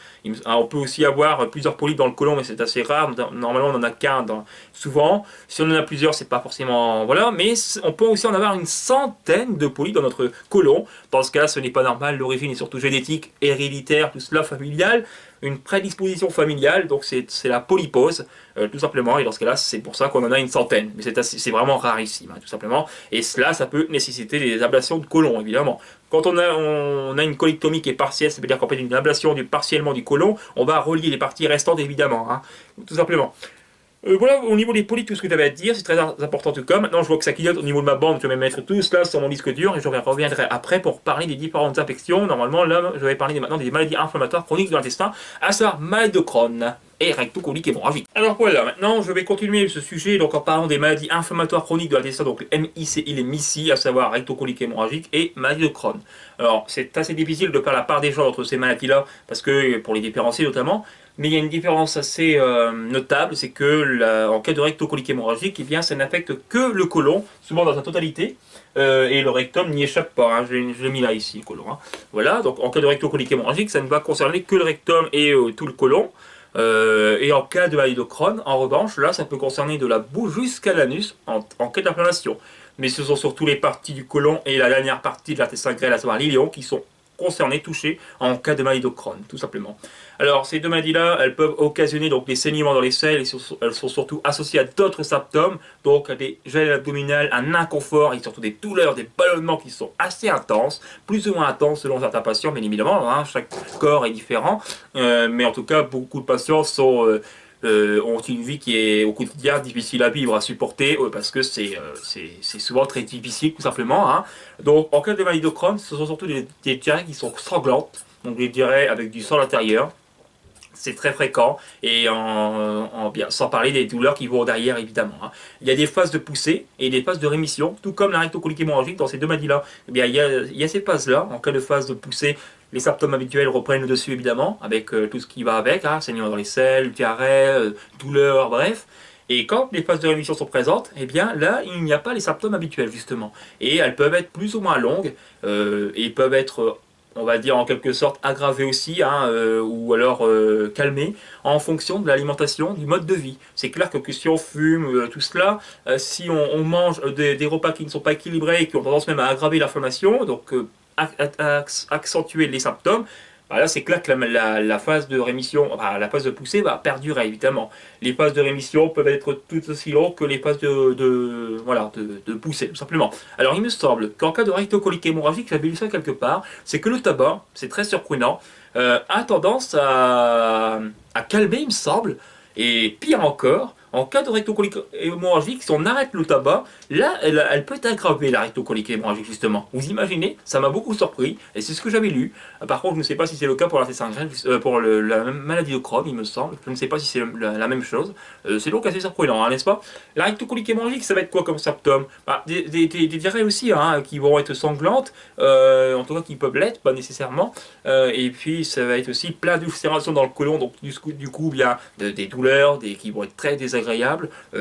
On peut aussi avoir plusieurs polypes dans le côlon, mais c'est assez rare. Normalement, on n'en a qu'un souvent. Si on en a plusieurs, c'est pas forcément. Voilà, mais on peut aussi en avoir une centaine de polypes dans notre côlon. Dans ce cas, ce n'est pas normal. L'origine est surtout génétique, héréditaire, tout cela familial. Une prédisposition familiale, donc c'est la polypose, tout simplement. Et dans ce cas-là, c'est pour ça qu'on en a une centaine. Mais c'est vraiment rarissime, tout simplement. Et cela, ça peut nécessiter des ablations de côlon, évidemment. Quand on a une colectomie qui est partielle, ça veut dire qu'en fait une ablation partiellement du côlon, on va relier les parties restantes, évidemment, tout simplement. Voilà, au niveau des polis, tout ce que tu avais à te dire, c'est très important en tout cas. Maintenant, je vois que ça clignote au niveau de ma bande, je vais mettre tout cela sur mon disque dur et je reviendrai après pour parler des différentes infections. Normalement, là, je vais parler maintenant des maladies inflammatoires chroniques de l'intestin, à savoir maladie de Crohn et rectocolique hémorragique. Alors voilà, maintenant, je vais continuer ce sujet donc en parlant des maladies inflammatoires chroniques de l'intestin, donc les MICI et les MICI, à savoir rectocolique hémorragique et maladie de Crohn. Alors, c'est assez difficile de faire la part des choses entre ces maladies-là, parce que, pour les différencier notamment, mais il y a une différence assez notable, c'est que en cas de rectocolique hémorragique, eh bien, ça n'affecte que le côlon, souvent dans sa totalité, et le rectum n'y échappe pas. Hein, je l'ai mis là ici, le côlon. Hein. Voilà, donc en cas de rectocolique hémorragique, ça ne va concerner que le rectum et tout le côlon. Et en cas de maladie de Crohn, en revanche, là, ça peut concerner de la bouche jusqu'à l'anus en cas d'inflammation. Mais ce sont surtout les parties du côlon et la dernière partie de l'intestin grêle, à savoir l'iléon, qui sont concernés, touchés en cas de maladie de Crohn, tout simplement. Alors, ces deux maladies-là, elles peuvent occasionner donc des saignements dans les selles, et elles sont surtout associées à d'autres symptômes, donc à des gènes abdominales, un inconfort, et surtout des douleurs, des ballonnements qui sont assez intenses, plus ou moins intenses selon certains patients, bien évidemment, hein, chaque corps est différent, mais en tout cas, beaucoup de patients ont une vie qui est au quotidien difficile à vivre, à supporter, parce que c'est souvent très difficile tout simplement. Hein. Donc en cas de maladie de Crohn, ce sont surtout des diarrhées qui sont sanglantes, donc des diarrhées avec du sang à l'intérieur. C'est très fréquent, et sans parler des douleurs qui vont derrière évidemment. Hein. Il y a des phases de poussée et des phases de rémission, tout comme la rectocolique hémorragique dans ces deux maladies-là. Eh bien, il y a ces phases-là. En cas de phase de poussée, les symptômes habituels reprennent le dessus évidemment, avec tout ce qui va avec, hein, saignement dans les selles, diarrhée, douleur, bref. Et quand les phases de rémission sont présentes, eh bien là, il n'y a pas les symptômes habituels justement. Et elles peuvent être plus ou moins longues, et peuvent être on va dire en quelque sorte aggravées aussi, hein, ou alors calmées, en fonction de l'alimentation, du mode de vie. C'est clair que si on fume, tout cela, si on mange des repas qui ne sont pas équilibrés et qui ont tendance même à aggraver l'inflammation, donc accentuer les symptômes, bah là c'est clair que la phase de rémission, enfin, la phase de poussée va perdurer évidemment. Les phases de rémission peuvent être tout aussi longues que les phases de poussée, tout simplement. Alors il me semble qu'en cas de rectocolique hémorragique, j'avais lu ça quelque part, c'est que le tabac, c'est très surprenant, a tendance à calmer, il me semble, et pire encore, en cas de rectocolique hémorragique, si on arrête le tabac, là, elle peut aggraver la rectocolique hémorragique, justement. Vous imaginez? Ça m'a beaucoup surpris, et c'est ce que j'avais lu. Par contre, je ne sais pas si c'est le cas pour l'intestin grêle, pour la maladie de Crohn, il me semble. Je ne sais pas si c'est la même chose. C'est donc assez surprenant, hein, n'est-ce pas? La rectocolique hémorragique, ça va être quoi comme symptôme? Bah, des diarrhées aussi, hein, qui vont être sanglantes, en tout cas qui peuvent l'être, pas nécessairement. Et puis, ça va être aussi plein d'ulcérations dans le côlon, donc du coup, bien des douleurs, qui vont être très désagréables.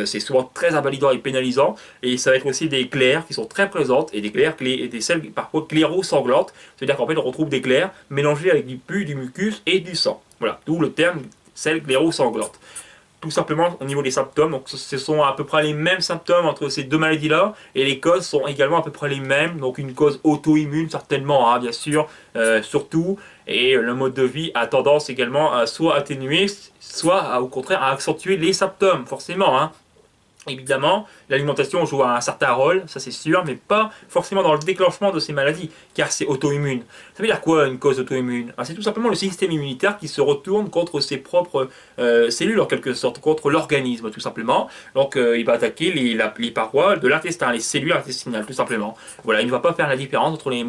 C'est souvent très invalidant et pénalisant, et ça va être aussi des glaires qui sont très présentes, et des selles parfois scléro-sanglantes, c'est-à-dire qu'en fait on retrouve des glaires mélangées avec du pus, du mucus et du sang. Voilà, d'où le terme selles scléro-sanglantes. Tout simplement au niveau des symptômes, donc ce sont à peu près les mêmes symptômes entre ces deux maladies-là, et les causes sont également à peu près les mêmes, donc une cause auto-immune certainement, hein, bien sûr, surtout, et le mode de vie a tendance également à soit atténuer, soit au contraire à accentuer les symptômes, forcément. Hein. Évidemment, l'alimentation joue un certain rôle, ça c'est sûr, mais pas forcément dans le déclenchement de ces maladies, car c'est auto-immune. Ça veut dire quoi une cause auto-immune? C'est tout simplement le système immunitaire qui se retourne contre ses propres cellules, en quelque sorte, contre l'organisme, tout simplement. Donc il va attaquer les parois de l'intestin, les cellules intestinales, tout simplement. Voilà, il ne va pas faire la différence entre les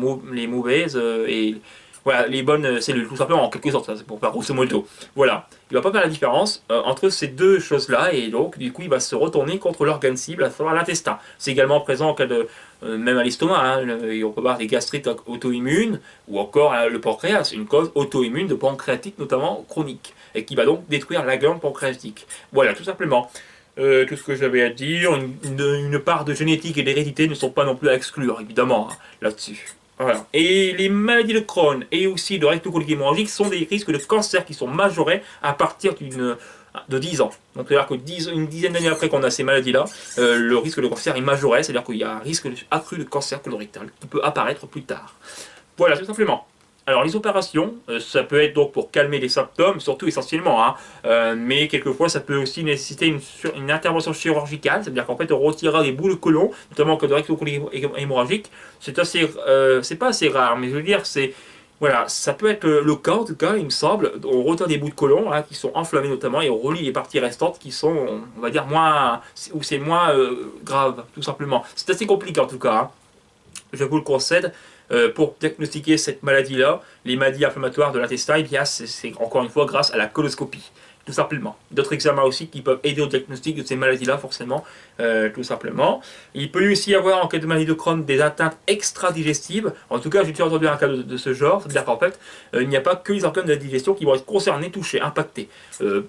mauvaises et voilà, les bonnes cellules, tout simplement, en quelque sorte, ça c'est pour faire grosso modo. Voilà, il va pas faire la différence entre ces deux choses-là, et donc, du coup, il va se retourner contre l'organe cible, à savoir l'intestin. C'est également présent en cas de, même à l'estomac, hein, on peut avoir des gastrites auto-immunes, ou encore le pancréas, une cause auto-immune de pancréatite, notamment chronique, et qui va donc détruire la glande pancréatique. Voilà, tout simplement. Tout ce que j'avais à dire, une part de génétique et d'hérédité ne sont pas non plus à exclure, évidemment, hein, là-dessus. Voilà. Et les maladies de Crohn et aussi de rectocolique hémorragique sont des risques de cancer qui sont majorés à partir de 10 ans. Donc c'est-à-dire que une dizaine d'années après qu'on a ces maladies-là, le risque de cancer est majoré, c'est-à-dire qu'il y a un risque accru de cancer colorectal qui peut apparaître plus tard. Voilà, tout simplement. Alors les opérations, ça peut être donc pour calmer les symptômes, surtout essentiellement, hein, mais quelquefois ça peut aussi nécessiter une intervention chirurgicale, c'est-à-dire qu'en fait on retirera des bouts de côlon, notamment en cas de rectocolique hémorragique. C'est pas assez rare, mais je veux dire Voilà, ça peut être le cas en tout cas, il me semble. On retire des bouts de côlon hein, qui sont enflammés notamment et on relie les parties restantes qui sont, on va dire, moins, où c'est moins grave, tout simplement. C'est assez compliqué en tout cas, hein. Je vous le concède. Pour diagnostiquer cette maladie-là, les maladies inflammatoires de l'intestin, eh bien, c'est encore une fois grâce à la coloscopie, tout simplement. D'autres examens aussi qui peuvent aider au diagnostic de ces maladies-là, forcément, tout simplement. Il peut aussi y avoir, en cas de maladie de Crohn, des atteintes extra-digestives. En tout cas, j'ai déjà entendu un cas de ce genre, c'est-à-dire qu'en fait, il n'y a pas que les organes de la digestion qui vont être concernés, touchés, impactés.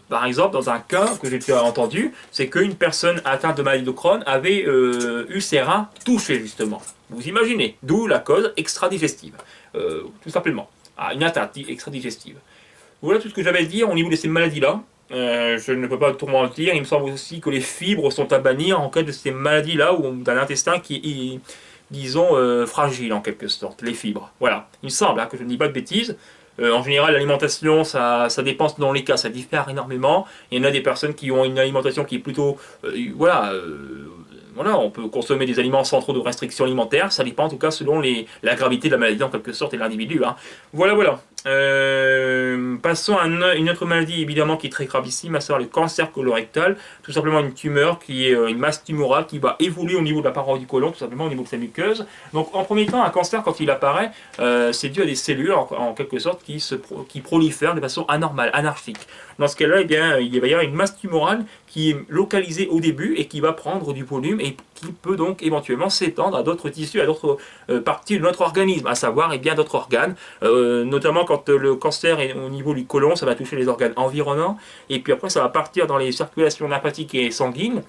Par exemple, dans un cas que j'ai déjà entendu, c'est qu'une personne atteinte de maladie de Crohn avait eu ses reins touchés, justement. Vous imaginez, d'où la cause extra-digestive, tout simplement. Ah, une atteinte extra-digestive. Voilà tout ce que j'avais à dire au niveau de ces maladies-là. Je ne peux pas tout mentir. Il me semble aussi que les fibres sont à bannir en cas de ces maladies-là ou d'un intestin qui est, disons, fragile en quelque sorte. Les fibres. Voilà. Il me semble hein, que je ne dis pas de bêtises. En général, l'alimentation, ça dépend dans les cas, ça diffère énormément. Il y en a des personnes qui ont une alimentation qui est plutôt, voilà, on peut consommer des aliments sans trop de restrictions alimentaires, ça dépend en tout cas selon la gravité de la maladie en quelque sorte et de l'individu. Hein. Voilà, voilà. Passons à une autre maladie évidemment qui est très gravissime, à savoir le cancer colorectal, tout simplement une tumeur qui est une masse tumorale qui va évoluer au niveau de la paroi du côlon, tout simplement au niveau de sa muqueuse. Donc en premier temps, un cancer quand il apparaît, c'est dû à des cellules en quelque sorte qui prolifèrent de façon anormale, anarchique. Dans ce cas-là, eh bien, il va y avoir une masse tumorale qui est localisée au début et qui va prendre du volume et qui peut donc éventuellement s'étendre à d'autres tissus, à d'autres parties de notre organisme, à savoir eh bien d'autres organes, notamment quand le cancer est au niveau du côlon, ça va toucher les organes environnants, et puis après ça va partir dans les circulations lymphatiques et sanguines,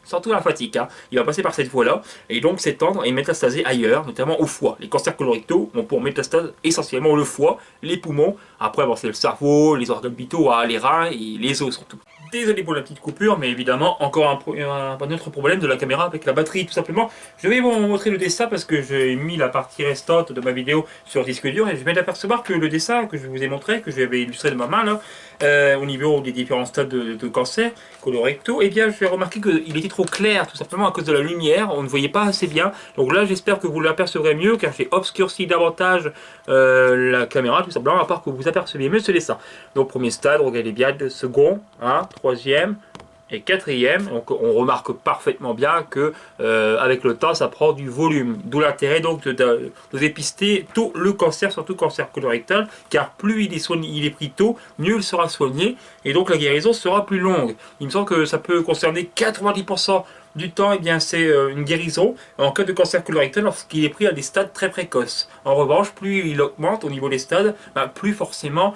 surtout lymphatique, hein. Il va passer par cette voie-là, et donc s'étendre et métastaser ailleurs, notamment au foie. Les cancers colorectaux ont pour métastase essentiellement le foie, les poumons, après bon, c'est le cerveau, les organes vitaux, les reins et les os surtout. Désolé pour la petite coupure, mais évidemment, encore un autre problème de la caméra avec la batterie, tout simplement. Je vais vous montrer le dessin parce que j'ai mis la partie restante de ma vidéo sur disque dur et je viens d'apercevoir que le dessin que je vous ai montré, que j'avais illustré de ma main, là, au niveau des différents stades de cancer colorectaux, eh bien, j'ai remarqué qu'il était trop clair, tout simplement à cause de la lumière, on ne voyait pas assez bien. Donc là, j'espère que vous l'apercevrez mieux, car j'ai obscurci davantage la caméra, tout simplement, à part que vous aperceviez mieux ce dessin. Donc, premier stade, regardez bien, second, hein, troisième et quatrième. Donc on remarque parfaitement bien que avec le temps ça prend du volume, d'où l'intérêt donc de dépister tôt le cancer, surtout le cancer colorectal, car plus il est pris tôt, mieux il sera soigné et donc la guérison sera plus longue. Il me semble que ça peut concerner 90% du temps, et bien c'est une guérison en cas de cancer colorectal lorsqu'il est pris à des stades très précoces. En revanche, plus il augmente au niveau des stades, plus forcément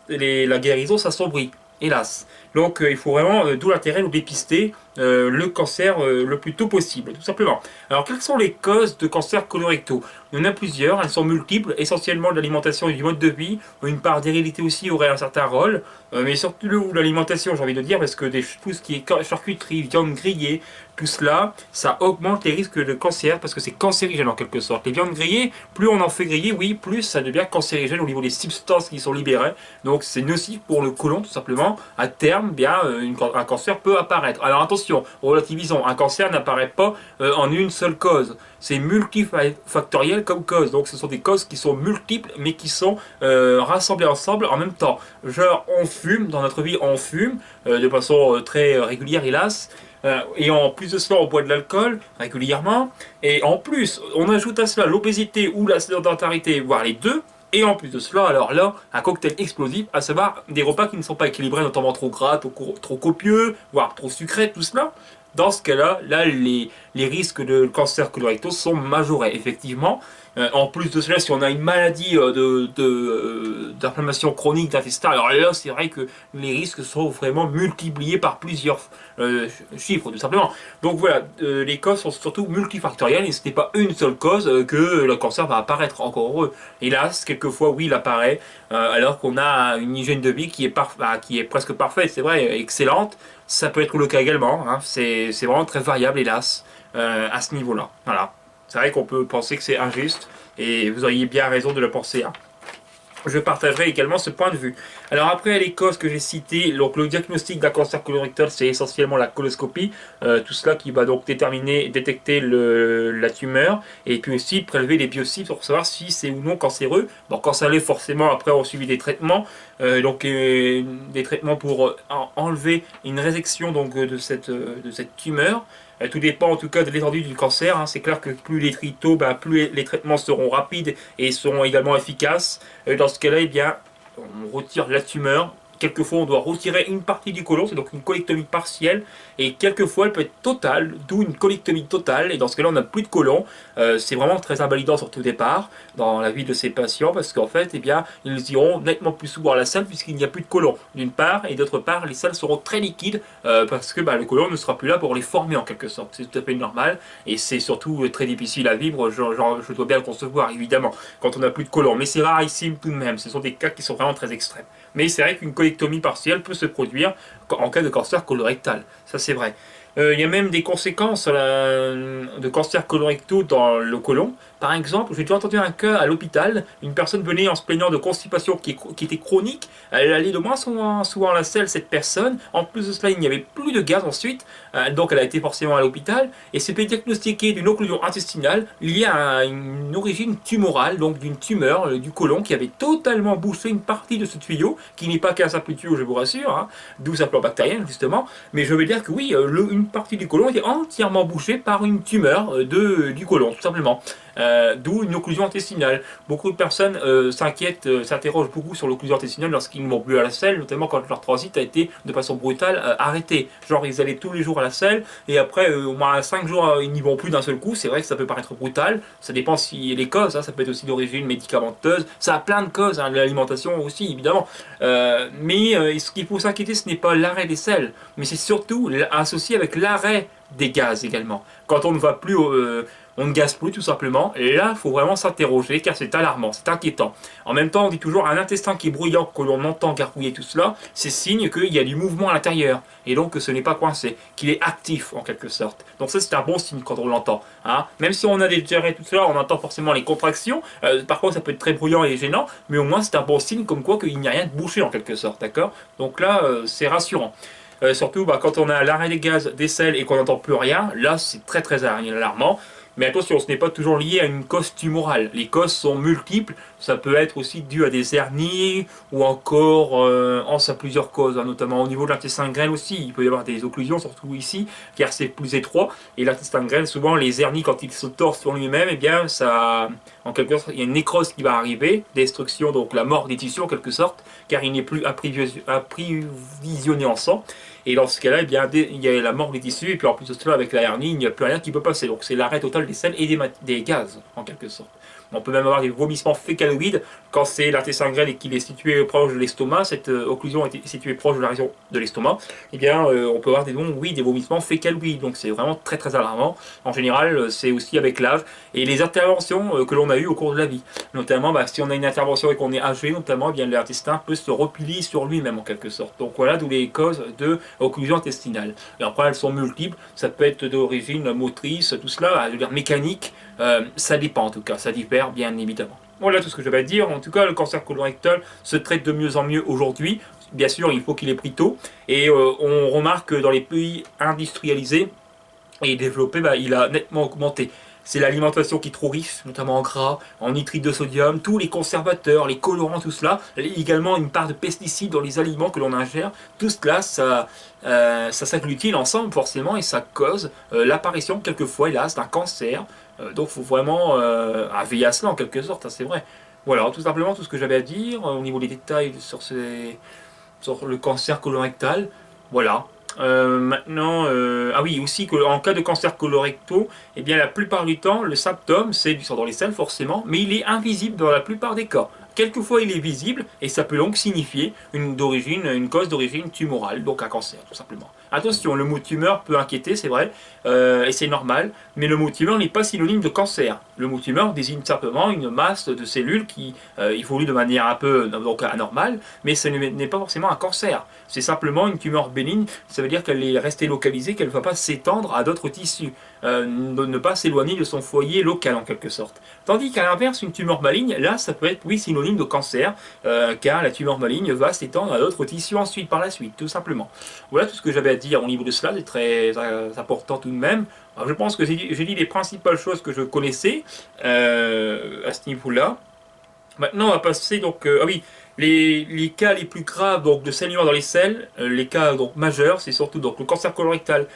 la guérison s'assombrit. Hélas. Donc il faut vraiment, d'où l'intérêt de dépister le cancer le plus tôt possible, tout simplement. Alors quelles sont les causes de cancer colorectaux? Il y en a plusieurs, elles sont multiples, essentiellement de l'alimentation et du mode de vie. Une part d'hérédité aussi aurait un certain rôle, mais surtout l'alimentation, j'ai envie de dire, parce que tout ce qui est charcuterie, viande grillée, tout cela, ça augmente les risques de cancer, parce que c'est cancérigène en quelque sorte. Les viandes grillées, plus on en fait griller, oui, plus ça devient cancérigène au niveau des substances qui sont libérées. Donc c'est nocif pour le côlon, tout simplement. À terme, bien, un cancer peut apparaître. Alors attention, relativisons, un cancer n'apparaît pas en une seule cause. C'est multifactoriel comme cause. Donc ce sont des causes qui sont multiples, mais qui sont rassemblées ensemble en même temps. Genre, on fume, dans notre vie, on fume, de façon très régulière, hélas. Et en plus de cela, on boit de l'alcool régulièrement. Et en plus, on ajoute à cela l'obésité ou la sédentarité, voire les deux. Et en plus de cela, alors là, un cocktail explosif, à savoir des repas qui ne sont pas équilibrés, notamment trop gras, trop copieux, voire trop sucrés, tout cela. Dans ce cas-là, les risques de cancer colorectal sont majorés, effectivement. En plus de cela, si on a une maladie d'inflammation chronique d'intestin, alors là, c'est vrai que les risques sont vraiment multipliés par plusieurs chiffres, tout simplement. Donc voilà, les causes sont surtout multifactorielles et ce n'est pas une seule cause que le cancer va apparaître, encore heureux. Hélas, quelquefois, oui, il apparaît, alors qu'on a une hygiène de vie qui est presque parfaite, c'est vrai, excellente. Ça peut être le cas également, hein. C'est vraiment très variable, hélas, à ce niveau-là. Voilà. C'est vrai qu'on peut penser que c'est injuste, et vous auriez bien raison de le penser. Hein. je partagerai également ce point de vue. Alors après les causes que j'ai citées, donc le diagnostic d'un cancer colorectal, c'est essentiellement la coloscopie, tout cela qui va donc détecter la tumeur, et puis aussi prélever les biopsies pour savoir si c'est ou non cancéreux. Bon, quand ça l'est, forcément, après on suivi des traitements, des traitements pour enlever une résection donc, de cette tumeur. Tout dépend en tout cas de l'étendue du cancer. Hein. C'est clair que plus les tôt, plus les traitements seront rapides et seront également efficaces. Dans ce cas-là, eh bien, on retire la tumeur. Quelquefois, on doit retirer une partie du côlon, c'est donc une colectomie partielle, et quelquefois, elle peut être totale, d'où une colectomie totale, et dans ce cas-là, on n'a plus de côlon. C'est vraiment très invalidant sur tout départ, dans la vie de ces patients, parce qu'en fait, eh bien, ils iront nettement plus souvent à la salle, puisqu'il n'y a plus de côlon, d'une part, et d'autre part, les salles seront très liquides, parce que le côlon ne sera plus là pour les former, en quelque sorte. C'est tout à fait normal, et c'est surtout très difficile à vivre, je dois bien le concevoir, évidemment, quand on n'a plus de côlon. Mais c'est rarissime tout de même, ce sont des cas qui sont vraiment très extrêmes. Mais c'est vrai qu'une colectomie partielle peut se produire en cas de cancer colorectal. Ça, c'est vrai. Il y a même des conséquences de cancer colorectaux dans le côlon. Par exemple, j'ai déjà entendu un cas à l'hôpital, une personne venait en se plaignant de constipation qui était chronique, elle allait de moins souvent à la selle, cette personne. En plus de cela, il n'y avait plus de gaz ensuite, donc elle a été forcément à l'hôpital, et s'est diagnostiquée d'une occlusion intestinale liée à une origine tumorale, donc d'une tumeur du côlon qui avait totalement bouché une partie de ce tuyau, qui n'est pas qu'un simple tuyau, je vous rassure, hein, d'où sa plante bactérienne justement, mais je veux dire que oui, une partie du côlon était entièrement bouchée par une tumeur du côlon, tout simplement. D'où une occlusion intestinale. Beaucoup de personnes s'interrogent beaucoup sur l'occlusion intestinale lorsqu'ils ne vont plus à la selle, notamment quand leur transit a été de façon brutale arrêté. Genre ils allaient tous les jours à la selle et après au moins 5 jours ils n'y vont plus d'un seul coup. C'est vrai que ça peut paraître brutal, ça dépend si les causes, hein. Ça peut être aussi d'origine médicamenteuse, ça a plein de causes, hein, l'alimentation aussi évidemment. Mais ce qu'il faut s'inquiéter, ce n'est pas l'arrêt des selles, mais c'est surtout associé avec l'arrêt des gaz également. Quand on ne va plus on ne gaze plus tout simplement, et là il faut vraiment s'interroger car c'est alarmant, c'est inquiétant. En même temps on dit toujours un intestin qui est bruyant, que l'on entend gargouiller tout cela, c'est signe qu'il y a du mouvement à l'intérieur, et donc que ce n'est pas coincé, qu'il est actif en quelque sorte. Donc ça c'est un bon signe quand on l'entend. Hein. Même si on a digéré tout cela, on entend forcément les contractions, par contre ça peut être très bruyant et gênant, mais au moins c'est un bon signe comme quoi qu'il n'y a rien de bouché en quelque sorte, d'accord. Donc là c'est rassurant. Surtout quand on a l'arrêt des gaz, des selles et qu'on n'entend plus rien, là c'est très alarmant. Mais attention, ce n'est pas toujours lié à une cause tumorale. Les causes sont multiples. Ça peut être aussi dû à des hernies ou encore à plusieurs causes, hein, notamment au niveau de l'intestin grêle aussi. Il peut y avoir des occlusions, surtout ici, car c'est plus étroit. Et l'intestin grêle, souvent, les hernies, quand il se tord sur lui-même, eh bien, ça, en quelque sorte, il y a une nécrose qui va arriver, destruction, donc la mort des tissus en quelque sorte, car il n'est plus approvisionné en sang. Et dans ce cas-là, eh bien, il y a la mort des tissus, et puis en plus de cela, avec la hernie, il n'y a plus rien qui peut passer. Donc c'est l'arrêt total des selles et des gaz, en quelque sorte. On peut même avoir des vomissements fécaloïdes quand c'est l'intestin grêle et qu'il est situé proche de l'estomac, cette occlusion est située proche de la région de l'estomac, eh bien on peut avoir des vomissements fécaloïdes, donc c'est vraiment très alarmant. En général, c'est aussi avec l'âge et les interventions que l'on a eues au cours de la vie. Notamment, si on a une intervention et qu'on est âgé, notamment, eh bien l'intestin peut se replier sur lui-même en quelque sorte. Donc voilà d'où les causes de occlusion intestinale. Et après, elles sont multiples, ça peut être d'origine motrice, tout cela, je veux dire mécanique, ça dépend en tout cas, ça diffère bien évidemment. Voilà tout ce que je vais dire. En tout cas, le cancer colorectal se traite de mieux en mieux aujourd'hui. Bien sûr, il faut qu'il ait pris tôt. Et on remarque que dans les pays industrialisés et développés, il a nettement augmenté. C'est l'alimentation qui est trop riche, notamment en gras, en nitrite de sodium, tous les conservateurs, les colorants, tout cela. Également une part de pesticides dans les aliments que l'on ingère. Tout cela, ça s'agglutine ensemble forcément et ça cause l'apparition quelquefois, hélas, d'un cancer. Donc il faut vraiment veiller à cela en quelque sorte, hein, c'est vrai. Voilà, tout simplement tout ce que j'avais à dire au niveau des détails sur le cancer colorectal. Voilà. Maintenant, ah oui, aussi qu'en cas de cancer colorectal, eh bien la plupart du temps, le symptôme, c'est du sang dans les selles forcément, mais il est invisible dans la plupart des cas. Quelquefois, il est visible et ça peut donc signifier une cause d'origine tumorale, donc un cancer, tout simplement. Attention, le mot tumeur peut inquiéter, c'est vrai, et c'est normal, mais le mot tumeur n'est pas synonyme de cancer. Le mot tumeur désigne simplement une masse de cellules qui évolue de manière un peu donc, anormale, mais ce n'est pas forcément un cancer. C'est simplement une tumeur bénigne, ça veut dire qu'elle est restée localisée, qu'elle ne va pas s'étendre à d'autres tissus, ne pas s'éloigner de son foyer local en quelque sorte. Tandis qu'à l'inverse, une tumeur maligne, là ça peut être oui synonyme de cancer, car la tumeur maligne va s'étendre à d'autres tissus ensuite, par la suite, tout simplement. Voilà tout ce que j'avais à dire au niveau de cela, c'est très important tout de même. Alors, je pense que j'ai dit les principales choses que je connaissais à ce niveau-là. Maintenant, on va passer donc, ah oui, les cas les plus graves donc, de saignement dans les selles, les cas donc, majeurs, c'est surtout donc, le cancer colorectal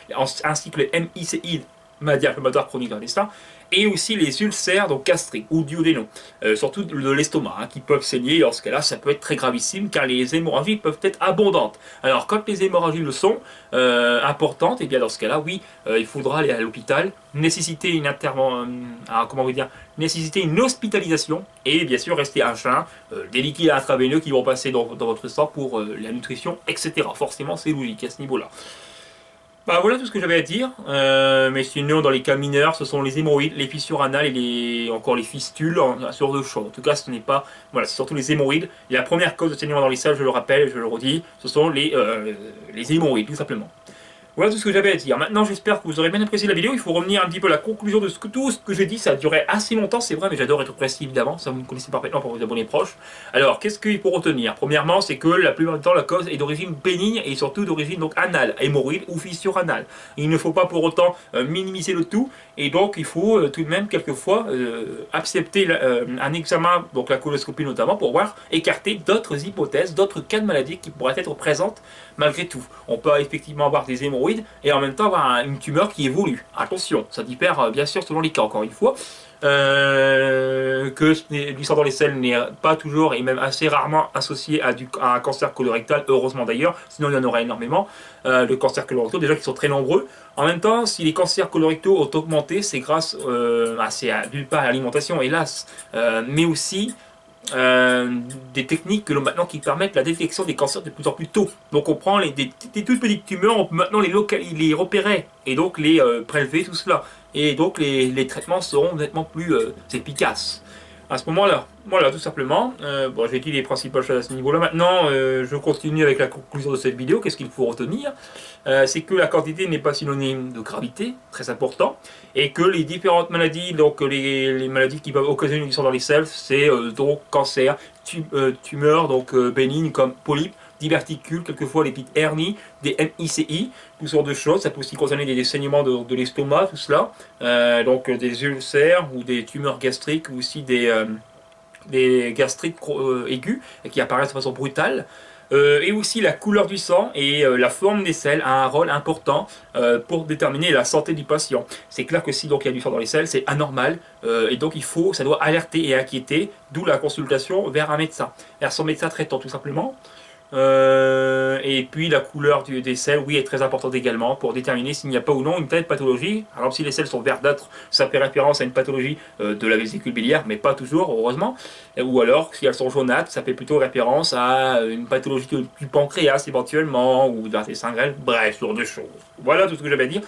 ainsi que le MICI, maladie inflammatoire chronique dans l'intestin, et aussi les ulcères donc gastriques ou duodénaux, surtout de l'estomac, hein, qui peuvent saigner. Dans ce cas-là, ça peut être très gravissime car les hémorragies peuvent être abondantes. Alors, quand les hémorragies le sont importantes, et bien dans ce cas-là, oui, il faudra aller à l'hôpital, nécessiter une comment vous dire, nécessiter une hospitalisation et bien sûr rester à jeun, des liquides intraveineux qui vont passer dans votre sang pour la nutrition, etc. Forcément, c'est logique à ce niveau-là. Bah voilà tout ce que j'avais à dire, mais sinon dans les cas mineurs ce sont les hémorroïdes, les fissures anales et encore les fistules sur de chaud. En tout cas ce n'est pas, voilà, c'est surtout les hémorroïdes. Et la première cause de saignement dans les selles, je le rappelle, je le redis, ce sont les hémorroïdes tout simplement. Voilà tout ce que j'avais à dire. Maintenant, j'espère que vous aurez bien apprécié la vidéo. Il faut revenir un petit peu à la conclusion de tout ce que j'ai dit. Ça a duré assez longtemps, c'est vrai, mais j'adore être précis évidemment. Ça, vous me connaissez parfaitement pour vos abonnés proches. Alors, qu'est-ce qu'il faut retenir? Premièrement, c'est que la plupart du temps, la cause est d'origine bénigne et surtout d'origine donc anale, hémorroïde ou fissure anale. Il ne faut pas pour autant minimiser le tout. Et donc, il faut tout de même quelquefois accepter un examen, donc la coloscopie notamment, pour voir écarter d'autres hypothèses, d'autres cas de maladie qui pourraient être présentes malgré tout. On peut effectivement avoir des hémorroïdes et en même temps avoir une tumeur qui évolue. Attention, ça diffère bien sûr selon les cas, encore une fois. Que du sang dans les selles n'est pas toujours et même assez rarement associé à un cancer colorectal, heureusement d'ailleurs, sinon il y en aurait énormément, de cancers colorectaux, déjà qui sont très nombreux. En même temps, si les cancers colorectaux ont augmenté, c'est grâce d'une part à l'alimentation, hélas, mais aussi des techniques que maintenant qui permettent la détection des cancers de plus en plus tôt. Donc on prend des toutes petites tumeurs, on peut maintenant les repérer et donc les prélever, tout cela. Et donc les traitements seront nettement plus efficaces. À ce moment-là, voilà, tout simplement. Bon, j'ai dit les principales choses à ce niveau-là. Maintenant, je continue avec la conclusion de cette vidéo. Qu'est-ce qu'il faut retenir? C'est que la quantité n'est pas synonyme de gravité, très important, et que les différentes maladies, donc les maladies qui peuvent occasionner du sang dans les selles, c'est donc cancer, tumeurs donc bénignes comme polypes, diverticules, quelquefois des petites hernies, des MICI, toutes sortes de choses. Ça peut aussi concerner des saignements de l'estomac, tout cela, donc des ulcères ou des tumeurs gastriques ou aussi des gastrites aigus qui apparaissent de façon brutale. Et aussi la couleur du sang et la forme des selles a un rôle important pour déterminer la santé du patient. C'est clair que si donc il y a du sang dans les selles, c'est anormal et donc ça doit alerter et inquiéter, d'où la consultation vers un médecin, vers son médecin traitant tout simplement. Et puis la couleur des selles, oui, est très importante également pour déterminer s'il n'y a pas ou non une telle pathologie. Alors si les selles sont verdâtres, ça fait référence à une pathologie de la vésicule biliaire, mais pas toujours, heureusement. Ou alors si elles sont jaunâtres, ça fait plutôt référence à une pathologie du pancréas éventuellement, ou d'intestin grêle, bref, sur deux choses. Voilà tout ce que j'avais à dire.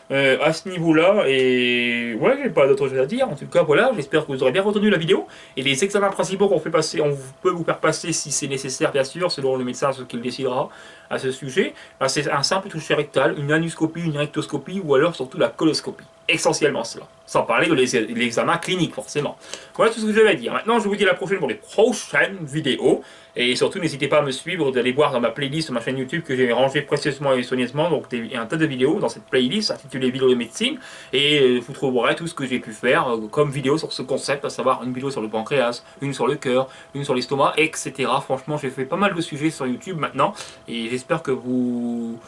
À ce niveau-là, et ouais, j'ai pas d'autre chose à dire. En tout cas, voilà, j'espère que vous aurez bien retenu la vidéo. Et les examens principaux qu'on fait passer, on peut vous faire passer si c'est nécessaire, bien sûr, selon le médecin, ce qu'il décidera à ce sujet. C'est un simple toucher rectal, une anuscopie, une rectoscopie, ou alors surtout la coloscopie. Essentiellement cela. Sans parler de l'examen clinique, forcément. Voilà tout ce que j'avais à dire. Maintenant, je vous dis à la prochaine pour les prochaines vidéos. Et surtout, n'hésitez pas à me suivre, d'aller voir dans ma playlist sur ma chaîne YouTube que j'ai rangée précieusement et soigneusement. Donc, un tas de vidéos dans cette playlist intitulée Vidéos de médecine. Et vous trouverez tout ce que j'ai pu faire comme vidéo sur ce concept, à savoir une vidéo sur le pancréas, une sur le cœur, une sur l'estomac, etc. Franchement, j'ai fait pas mal de sujets sur YouTube maintenant. Et j'espère que vous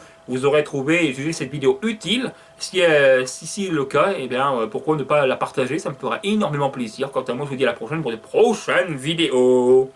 aurez trouvé et jugé cette vidéo utile. Si c'est le cas, eh bien, pourquoi ne pas la partager? Ça me ferait énormément plaisir. Quant à moi, je vous dis à la prochaine pour de prochaines vidéos.